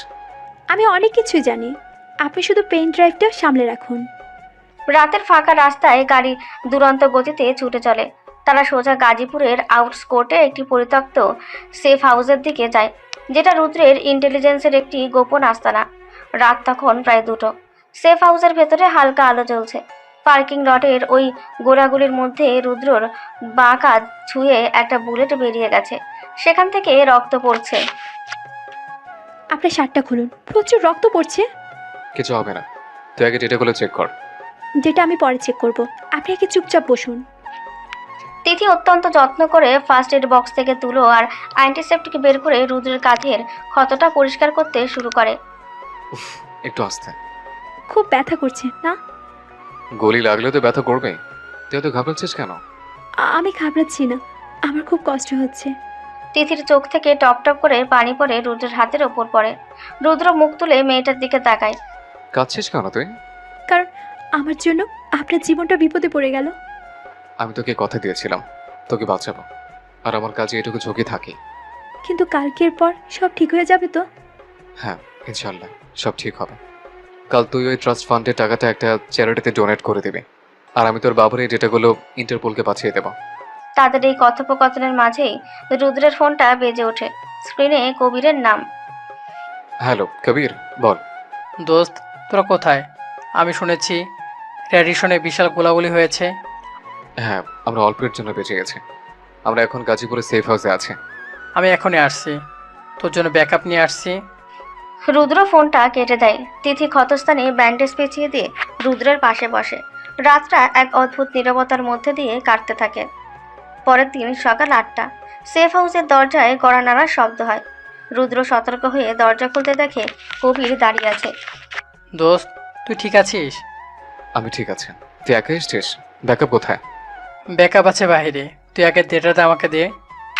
আমি অনেক কিছুই জানি, আপনি শুধু পেন ড্রাইভটা সামলে রাখুন। রাতের ফাঁকা রাস্তায় গাড়ি দুরন্ত গতিতে ছুটে চলে। তারা সোজা গাজীপুরের আউটস্কোর্টে একটি পরিত্যক্ত সেফ হাউসের দিকে যায়, যেটা রুদ্রের ইন্টেলিজেন্সের একটি গোপন আস্তানা। রাত তখন প্রায় 2টো। সেফ হাউসের ভেতরে হালকা আলো জ্বলছে। পার্কিং লটের ওই গোড়াগুলির মধ্যে রুদ্রর বাঁ কাঁধ ছুঁয়ে একটা বুলেট বেরিয়ে গেছে। সেখান থেকে রক্ত পড়ছে। আপনার শার্টটা খুলুন, প্রচুর রক্ত পড়ছে। কিছু হবে না, তুই আগে ডেটাগুলো চেক কর। যেটা আমি পরে চেক করব, আপনি আগে চুপচাপ বসুন। তিথি অত্যন্ত যত্ন করে ফার্স্ট এড বক্স থেকে তুলো আর অ্যান্টিসেপ্টিক বের করে রুদ্রের কাঁধের ক্ষতটা পরিষ্কার করতে শুরু করে। উফ, একটু আস্তে। খুব ব্যথা করছে না? গলি লাগলে তো ব্যথা করবে। তুই এত ঘাবড়াচ্ছিস কেন? আমি ঘাবড়াচ্ছি না, আমার খুব কষ্ট হচ্ছে। তিথির চোখ থেকে টপ টপ করে পানি পড়ে রুদ্রের হাতের ওপর পড়ে। রুদ্র মুখ তুলে মেয়েটার দিকে তাকায়। কাঁদছিস কেন তুই? কারণ আমার জন্য আপনার জীবনটা বিপদে পড়ে গেল। আমি তোকে কথা দিয়েছিলাম তোকে বাঁচাবো, আর আমার কাজে এটুকু ঝুঁকি থাকে। কিন্তু কালকের পর সব ঠিক হয়ে যাবে তো? হ্যাঁ, ইনশাল্লাহ সব ঠিক হবে। কাল তুই ওই ট্রাস্ট ফান্ডের টাকাটা একটা চ্যারিটিতে ডোনেট করে দিবি, আর আমি তোর বাবার এই ডেটাগুলো ইন্টারপোলকে পাঠিয়ে দেবো। তাদের এই কথোপকথনের মাঝেই রুদ্রের ফোনটা বেজে ওঠে। স্ক্রিনে কবিরের নাম। হ্যালো কবির, বল। দোস্ত, তোরা কোথায়? আমি শুনেছি রেডিশনে বিশাল গোলাগুলি হয়েছে। হ্যাঁ, আমরা অল্পের জন্য বেঁচে গেছি। আমরা এখন গাজীপুরে সেফ হাউসে আছি। আমি এখনই আসছি, তোর জন্য ব্যাকআপ নিয়ে আসছি। রুদ্র ফোনটা কেটে দেয়। তিথি ক্ষতস্থানে ব্যান্ডেজ পেঁচিয়ে দিয়ে রুদ্রের পাশে বসে। রাতটা এক অদ্ভুত নীরবতার মধ্যে দিয়ে কাটতে থাকে। পরের দিন সকাল 8টা। সেফ হাউসের দরজায় গড়া নাড়ার শব্দ হয়। রুদ্র সতর্ক হয়ে দরজা খুলতে দেখে কবির দাঁড়িয়ে আছে। দোস্ত, তুই ঠিক আছিস? আমি ঠিক আছে। তুই একা এসছিস? ব্যাকআপ কোথায়? ব্যাকআপ আছে বাইরে, তুই আগে ডেটাটা আমাকে দে।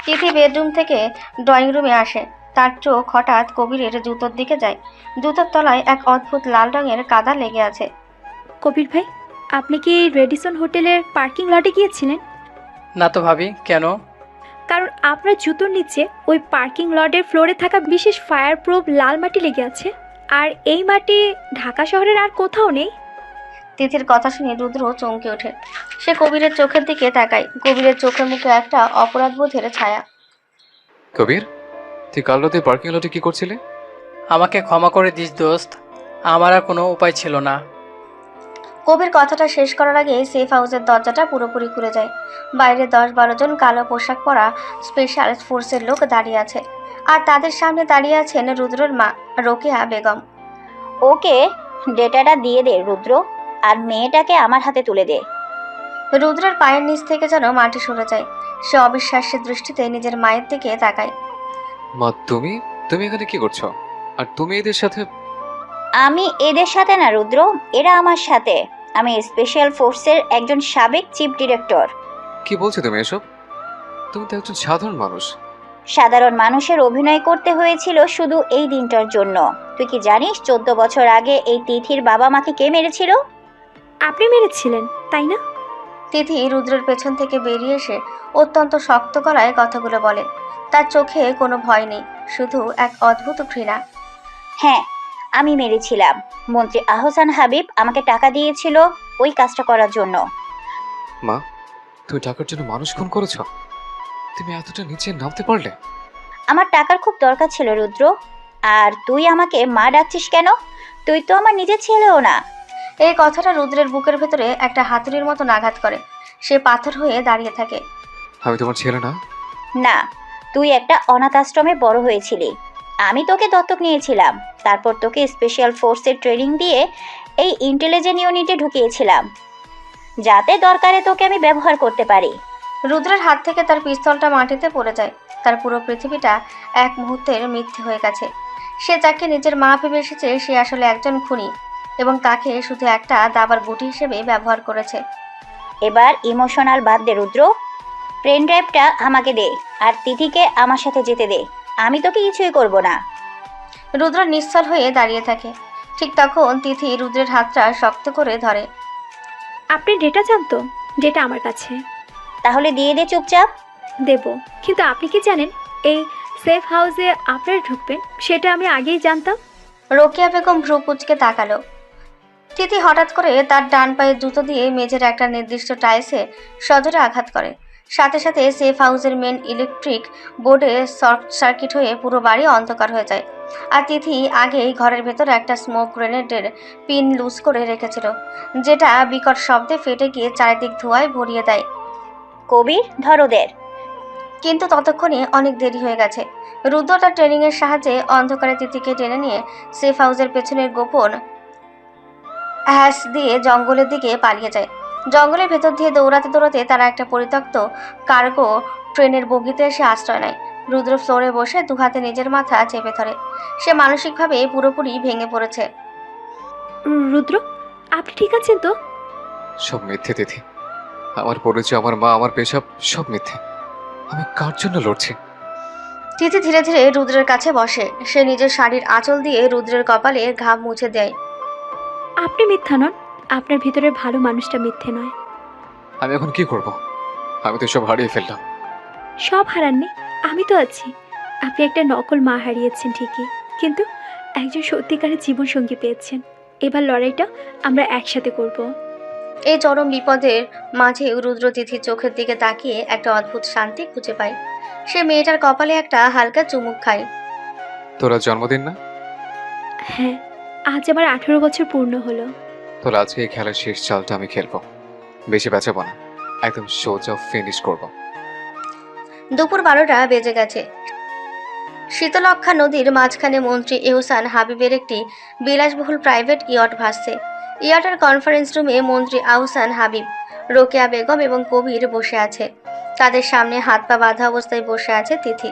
তিথি বেডরুম থেকে ড্রয়িং রুমে আসে। তার চোখ হঠাৎ কবিরের জুতোর দিকে যায়। জুতোর তলায় এক অদ্ভুত লাল রঙের কাদা লেগে আছে। কবির ভাই, আপনি কি রেডিসন হোটেলের পার্কিং লটে গিয়েছিলেন? না তো ভাবি, কেন? কারণ আপনার জুতোর নিচে ওই পার্কিং লটের ফ্লোরে থাকা বিশেষ ফায়ার প্রুফ লাল মাটি লেগে আছে, আর এই মাটি ঢাকা শহরের আর কোথাও নেই। তিথির কথা শুনে রুদ্র চমকে ওঠে। সে কবিরের চোখের দিকে তাকায়। কবিরের চোখে মুখে একটা অপরাধবোধের ছায়া। কবির, তুই কাল রাতে পার্কিং লটে কি করছিলি? আমাকে ক্ষমা করে দিস দোস্ত, আমার আর কোনো উপায় ছিল না। কবির কথাটা শেষ করার আগে সেফ হাউসের দরজাটা পুরোপুরি খুলে যায়। বাইরে 10-12 জন কালো পোশাক পরা স্পেশাল ফোর্সের লোক দাঁড়িয়ে আছে, আর তাদের সামনে দাঁড়িয়ে আছেন রুদ্রর মা রোকেয়া বেগম। ওকে ডেটাটা দিয়ে দে রুদ্র, আর মেয়েটাকে আমার হাতে তুলে দে। রুদ্রের পায়ের নিচ থেকে যেন মাটি সরে যায়। সে অবিশ্বাসের দৃষ্টিতে নিজের মায়ের দিকে তাকায়। মা, তুমি তুমি এখানে কি করছো? আর তুমি এদের সাথে? আমি এদের সাথে না রুদ্র, এরা আমার সাথে। আমি স্পেশাল ফোর্সের একজন সাবেক চিফ ডিরেক্টর। কি বলছো তুমি এসব? তুমি তো একজন সাধারণ মানুষ। সাধারণ মানুষের অভিনয় করতে হয়েছিল শুধু এই দিনটার জন্য। তুই কি জানিস 14 বছর আগে এই তিথির বাবা মাকে কে মেরেছিল? আপনি মেরেছিলেন, তাই না? তিথি রুদ্রের পেছন থেকে বেরিয়ে এসে অত্যন্ত শক্ত গলায় কথাগুলো বলে। তার চোখে কোনো ভয় নেই, শুধু এক অদ্ভুত ঘৃণা। হ্যাঁ, আমি মেরেছিলাম। মন্ত্রী আহসান হাবিব আমাকে টাকা দিয়েছিল ওই কাজটা করার জন্য। মা, তুমি টাকার জন্য মানুষ খুন করেছো? তুমি এতটা নিচে নামতে পারলে? আমার টাকার খুব দরকার ছিল রুদ্র। আর তুই আমাকে মা ডাকছিস কেন? তুই তো আমার নিজের ছেলেও না। এই কথাটা রুদ্রের বুকের ভেতরে একটা হাতুড়ির মতো আঘাত করে। সে পাথর হয়ে দাঁড়িয়ে থাকে। আমি তোমার ছেলে না? না, তুই একটা অনাথ আশ্রমে বড় হয়েছিলি। আমি তোকে দত্তক নিয়েছিলাম, তারপর তোকে স্পেশাল ফোর্সের ট্রেনিং দিয়ে এই ইন্টেলিজেন্ট ইউনিটে ঢুকিয়েছিলাম, যাতে দরকারে তোকে আমি ব্যবহার করতে পারি। রুদ্রের হাত থেকে তার পিস্তলটা মাটিতে পড়ে যায়। তার পুরো পৃথিবীটা এক মুহূর্তের মিথ্যে হয়ে গেছে। সে যাকে নিজের মা ভেবে এসেছে সে আসলে একজন খুনি, এবং তাকে শুধু একটা দাবার গুটি হিসেবে ব্যবহার করেছে। এবার ইমোশনাল বাদ দে রুদ্র, পেন ড্রাইভটা আমাকে দে আর তিথিকে আমার সাথে যেতে দে। আমি তোকে কিছুই করব না। রুদ্র নিশ্চল হয়ে দাঁড়িয়ে থাকে। ঠিক তখন তিথি রুদ্রের হাতটা শক্ত করে ধরে। আপনি ডেটা জানতো? ডেটা আমার কাছে। তাহলে দিয়ে দে চুপচাপ। দেব, কিন্তু আপনি কি জানেন এই সেফ হাউসে আপনারা ঢুকবেন? সেটা আমি আগেই জানতাম। রোকেয়া বেগম ভ্রু কুঁচকে তাকালো। তিথি হঠাৎ করে তার ডান পায়ে জুতো দিয়ে মেঝের একটা নির্দিষ্ট টাইলসে সজোরে আঘাত করে। সাথে সাথে সেফ হাউসের মেন ইলেকট্রিক বোর্ডে শর্ট সার্কিট হয়ে পুরো বাড়ি অন্ধকার হয়ে যায়। আর তিথি আগেই ঘরের ভেতরে একটা স্মোক গ্রেনেডের পিন লুজ করে রেখেছিল, যেটা বিকট শব্দে ফেটে গিয়ে চারিদিক ধোঁয়ায় ভরিয়ে দেয়। কবির, ধর ওদের। কিন্তু ততক্ষণে অনেক দেরি হয়ে গেছে। রুদ্র তার ট্রেনিংয়ের সাহায্যে অন্ধকারে তিথিকে টেনে নিয়ে সেফ হাউসের পেছনের গোপন হ্যাস দিয়ে জঙ্গলের দিকে পালিয়ে যায়। জঙ্গলের ভেতর দিয়ে দৌড়াতে দৌড়াতে তারা একটা পরিত্যক্ত কার্গো ট্রেনের বগিতে এসে আশ্রয় নেয়। রুদ্র ফ্লোরে বসে দুহাতে নিজের মাথা চেপে ধরে। সে মানসিকভাবে পুরোপুরি ভেঙে পড়েছে। রুদ্র, আপনি ঠিক আছেন তো? সব মিথ্যে তিথি। আমার পরিচয়, আমার মা, আমার পেশাব সব মিথ্যে। আমি কার জন্য লড়ছি? তিথি ধীরে ধীরে রুদ্রের কাছে বসে। সে নিজের শাড়ির আঁচল দিয়ে রুদ্রের কপালে ঘাম মুছে দেয়। আপনি মিথ্যা নন, আপনার ভিতরের ভালো মানুষটা মিথ্যে নয়। আমি এখন কি করব? আমি তো সব হারিয়ে ফেললাম। সব হারাননি, আমি তো আছি। আপনি একটা নকল মা হারিয়েছেন ঠিকই, কিন্তু একজন সত্যিকারের জীবনসঙ্গী পেয়েছেন। এবার লড়াইটা আমরা একসাথে করব। এই চরম বিপদের মাঝে রুদ্র তিথির চোখের দিকে তাকিয়ে একটা অদ্ভুত শান্তি খুঁজে পায়। সে মেয়েটার কপালে একটা হালকা চুমুক খায়। তোরা জন্মদিন না? হ্যাঁ, আজ আমার 18 বছর পূর্ণ হলো। তোরা আজকে এই খেলার শেষ চালটা আমি খেলবো। বেশি বেচাবো না, একদম সোজা ফিনিশ করব। দুপুর 12টা বেজে গেছে। শীতলক্ষা নদীর মাঝখানে মন্ত্রী এহসান হাবিবের একটি বিলাসবহুল প্রাইভেট ইয়ট ভাসছে। ইয়টের কনফারেন্স রুমে মন্ত্রী আহসান হাবিব, রোকেয়া বেগম এবং কবির বসে আছে। তাদের সামনে হাত পা বাঁধা অবস্থায় বসে আছে তিথি।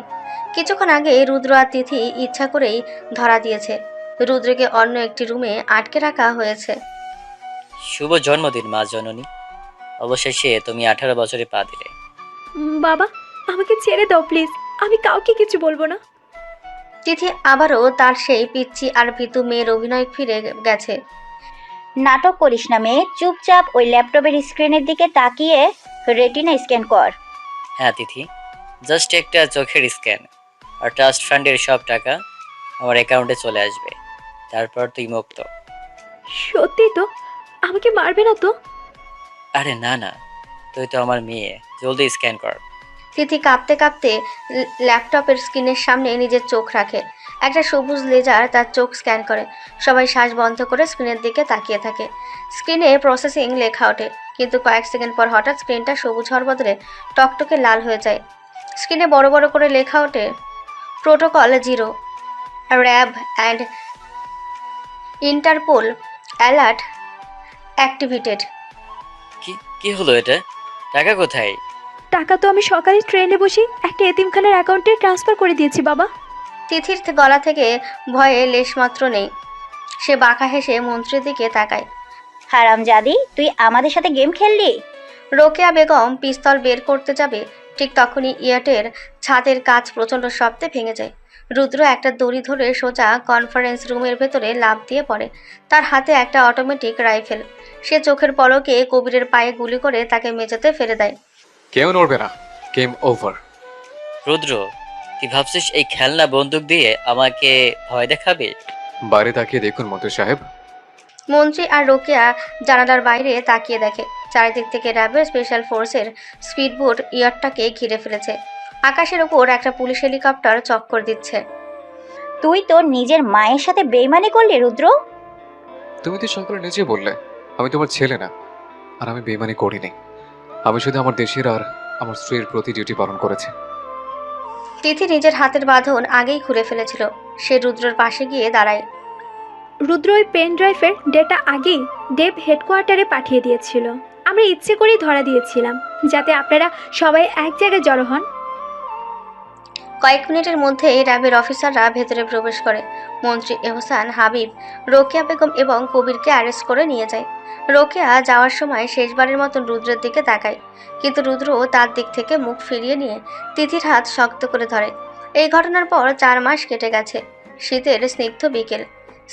কিছুক্ষণ আগে রুদ্র আর তিথি ইচ্ছা করেই ধরা দিয়েছে। রুদ্রকে অন্য একটি রুমে আটকে রাখা হয়েছে। শুভ জন্মদিন মা জননী। অবশেষে তুমি 18 বছরে পা দিলে। বাবা, আমাকে ছেড়ে দাও প্লিজ, আমি কাউকে কিছু বলবো না। তিথি আবারও তার সেই পিচ্চি আর ভীতু মেয়ের অভিনয় ফিরে গেছে। নাটক করিস না মেয়ে, চুপচাপ ওই ল্যাপটপের স্ক্রিনের দিকে তাকিয়ে রেটিনা স্ক্যান কর। হ্যাঁ তিথি, জাস্ট একটা চোখের স্ক্যান আর ট্রাস্ট ফান্ডের সব টাকা আমার অ্যাকাউন্টে চলে আসবে। তারপর তুই মুক্ত। সত্যি তো? আমাকে মারবে না তো? আরে না না, তুই তো আমার মেয়ে, জলদি স্ক্যান কর। তিথি কাঁপতে কাঁপতে ল্যাপটপের স্ক্রিনের সামনে নিজের চোখ রাখে। একটা সবুজ লেজার তার চোখ স্ক্যান করে। সবাই শ্বাস বন্ধ করে স্ক্রিনের দিকে তাকিয়ে থাকে। স্ক্রিনে প্রসেসিং লেখা ওঠে, কিন্তু কয়েক সেকেন্ড পর হঠাৎ স্ক্রিনটা সবুজ হওয়ার বদলে টকটকে লাল হয়ে যায়। স্ক্রিনে বড় বড় করে লেখা ওঠে protocol 0, RAB and Interpol alert activated. কি হলো এটা? টাকা কোথায়? টাকা তো আমি সকালে ট্রেনে বসে একটা এতিমখানার অ্যাকাউন্টে ট্রান্সফার করে দিয়েছি বাবা। তিথির গলা থেকে ভয়ে লেশমাত্র নেই। সে বাঁকা হেসে মন্ত্রীর দিকে তাকায়। হারামজাদি, তুই আমাদের সাথে গেম খেললি? রোকেয়া বেগম পিস্তল বের করতে যাবে, ঠিক তখনই ইয়টের ছাদের কাঁচ প্রচণ্ড শব্দে ভেঙে যায়। রুদ্র একটা দড়ি ধরে সোজা কনফারেন্স রুমের ভেতরে লাফ দিয়ে পড়ে। তার হাতে একটা অটোমেটিক রাইফেল। সে চোখের পলকে কবিরের পায়ে গুলি করে তাকে মেঝেতে ফেলে দেয়। কেউ নড়বে না, গেম ওভার। রুদ্র, তুই ভাবছিস এই খেলনা বন্দুক দিয়ে আমাকে ভয় দেখাবে? বাইরে তাকিয়ে দেখুন মন্ত্রী সাহেব। মন্ত্রী আর রোকেয়া জানালার বাইরে তাকিয়ে দেখে চারিদিক থেকে র্যাবের স্পেশাল ফোর্সের স্পিডবোট ইয়টটাকে ঘিরে ফেলেছে। আকাশের ওপর একটা পুলিশ হেলিকপ্টার চক্কর দিচ্ছে। তুই তোর নিজের মায়ের সাথে বেইমানি করলি রুদ্র? তুমি তো সকালে নিজে বললে আমি তোমার ছেলে না, আর আমি বেইমানি করিনি। আমি শুধু আমার দেশের আর আমার স্ত্রীর প্রতি ডিউটি পালন করেছি। তিথি নিজের হাতের বাঁধন আগেই খুলে ফেলেছিল। সে রুদ্রর পাশে গিয়ে দাঁড়ায়। রুদ্র ওই পেন ড্রাইভের ডেটা আগেই ডেভ হেডকোয়ার্টারে পাঠিয়ে দিয়েছিল। আমরা ইচ্ছে করেই ধরা দিয়েছিলাম যাতে আপনারা সবাই এক জায়গায় জড়ো হন। কয়েক মিনিটের মধ্যেই র্যাবের অফিসাররা ভেতরে প্রবেশ করে। মন্ত্রী এহসান, হাবিব, রোকেয়া বেগম এবং কবিরকে অ্যারেস্ট করে নিয়ে যায়। রোকেয়া যাওয়ার সময় শেষবারের মতন রুদ্রের দিকে তাকায়, কিন্তু রুদ্র তার দিক থেকে মুখ ফিরিয়ে নিয়ে তিথির হাত শক্ত করে ধরে। এই ঘটনার পর 4 মাস কেটে গেছে। শীতের স্নিগ্ধ বিকেল,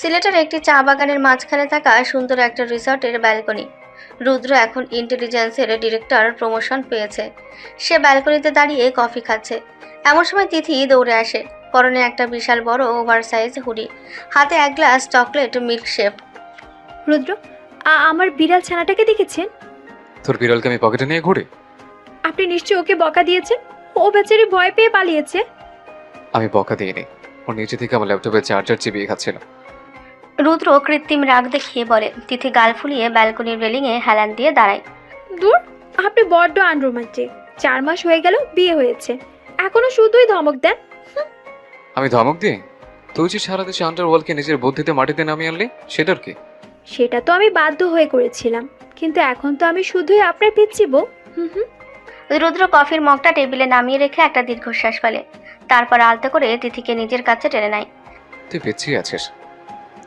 সিলেটের একটি চা বাগানের মাঝখানে থাকা সুন্দর একটা রিসর্টের ব্যালকনি। রুদ্র এখন ইন্টেলিজেন্সের ডিরেক্টর প্রমোশন পেয়েছে। সে ব্যালকনিতে দাঁড়িয়ে কফি খাচ্ছে। এমন সময় তিথি দৌড়ে আসে, পরনে একটা বিশাল বড় ওভারসাইজ হুডি, হাতে এক গ্লাস চকলেট মিল্কশেক। রুদ্র, আমার বিড়াল ছানাটাকে দেখেছেন? তোর বিড়ালকে আমি পকেটে নিয়ে ঘুরি? আপনি নিশ্চয়ই ওকে বকা দিয়েছেন। ও বেচারি ভয় পেয়ে পালিয়েছে। আমি বকা দিইনি, ওর নিচে থেকে আমার ল্যাপটপের চার্জার চিবিয়ে খাচ্ছিল। রুদ্র কৃত্রিম রাগ দেখিয়ে বলে। তিথি গাল ফুলিয়ে ব্যালকনির রেলিংয়ে হেলান দিয়ে দাঁড়ায়। দূর, আপনি বড্ড আনরোমান্টিক। 4 মাস হয়ে গেল বিয়ে হয়েছে, এখনো শুধুই ধমক দেন। আমি ধমক দিই? তুই যে সারা দেশে আন্ডারওয়ার্ল্ডকে নিজের বুদ্ধিতে মাটিতে নামিয়ে আনলি, সেটার কি? সেটা তো আমি বাধ্য হয়ে করেছিলাম, কিন্তু এখন তো আমি শুধুই আপনার পিচ্ছি বউ। রুদ্র কফির মগটা টেবিলে নামিয়ে রেখে একটা দীর্ঘশ্বাস ফেলে, তারপর আলতো করে তিথিকে নিজের কাছে টেনে নেয়। তুই পিচ্ছি আছিস,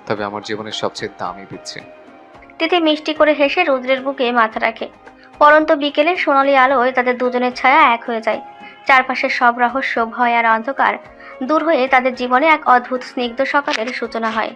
তবে আমার জীবনের সবচেয়ে দামি পিচ্ছি। তিথি মিষ্টি করে হেসে রুদ্রের বুকে মাথা রাখে। পরন্ত বিকেলের সোনালি আলোয় তাদের দুজনের ছায়া এক হয়ে যায়। চারপাশের সব রহস্য, ভয় আর অন্ধকার দূর হয়ে তাদের জীবনে এক অদ্ভুত স্নিগ্ধ সকালের সূচনা হয়।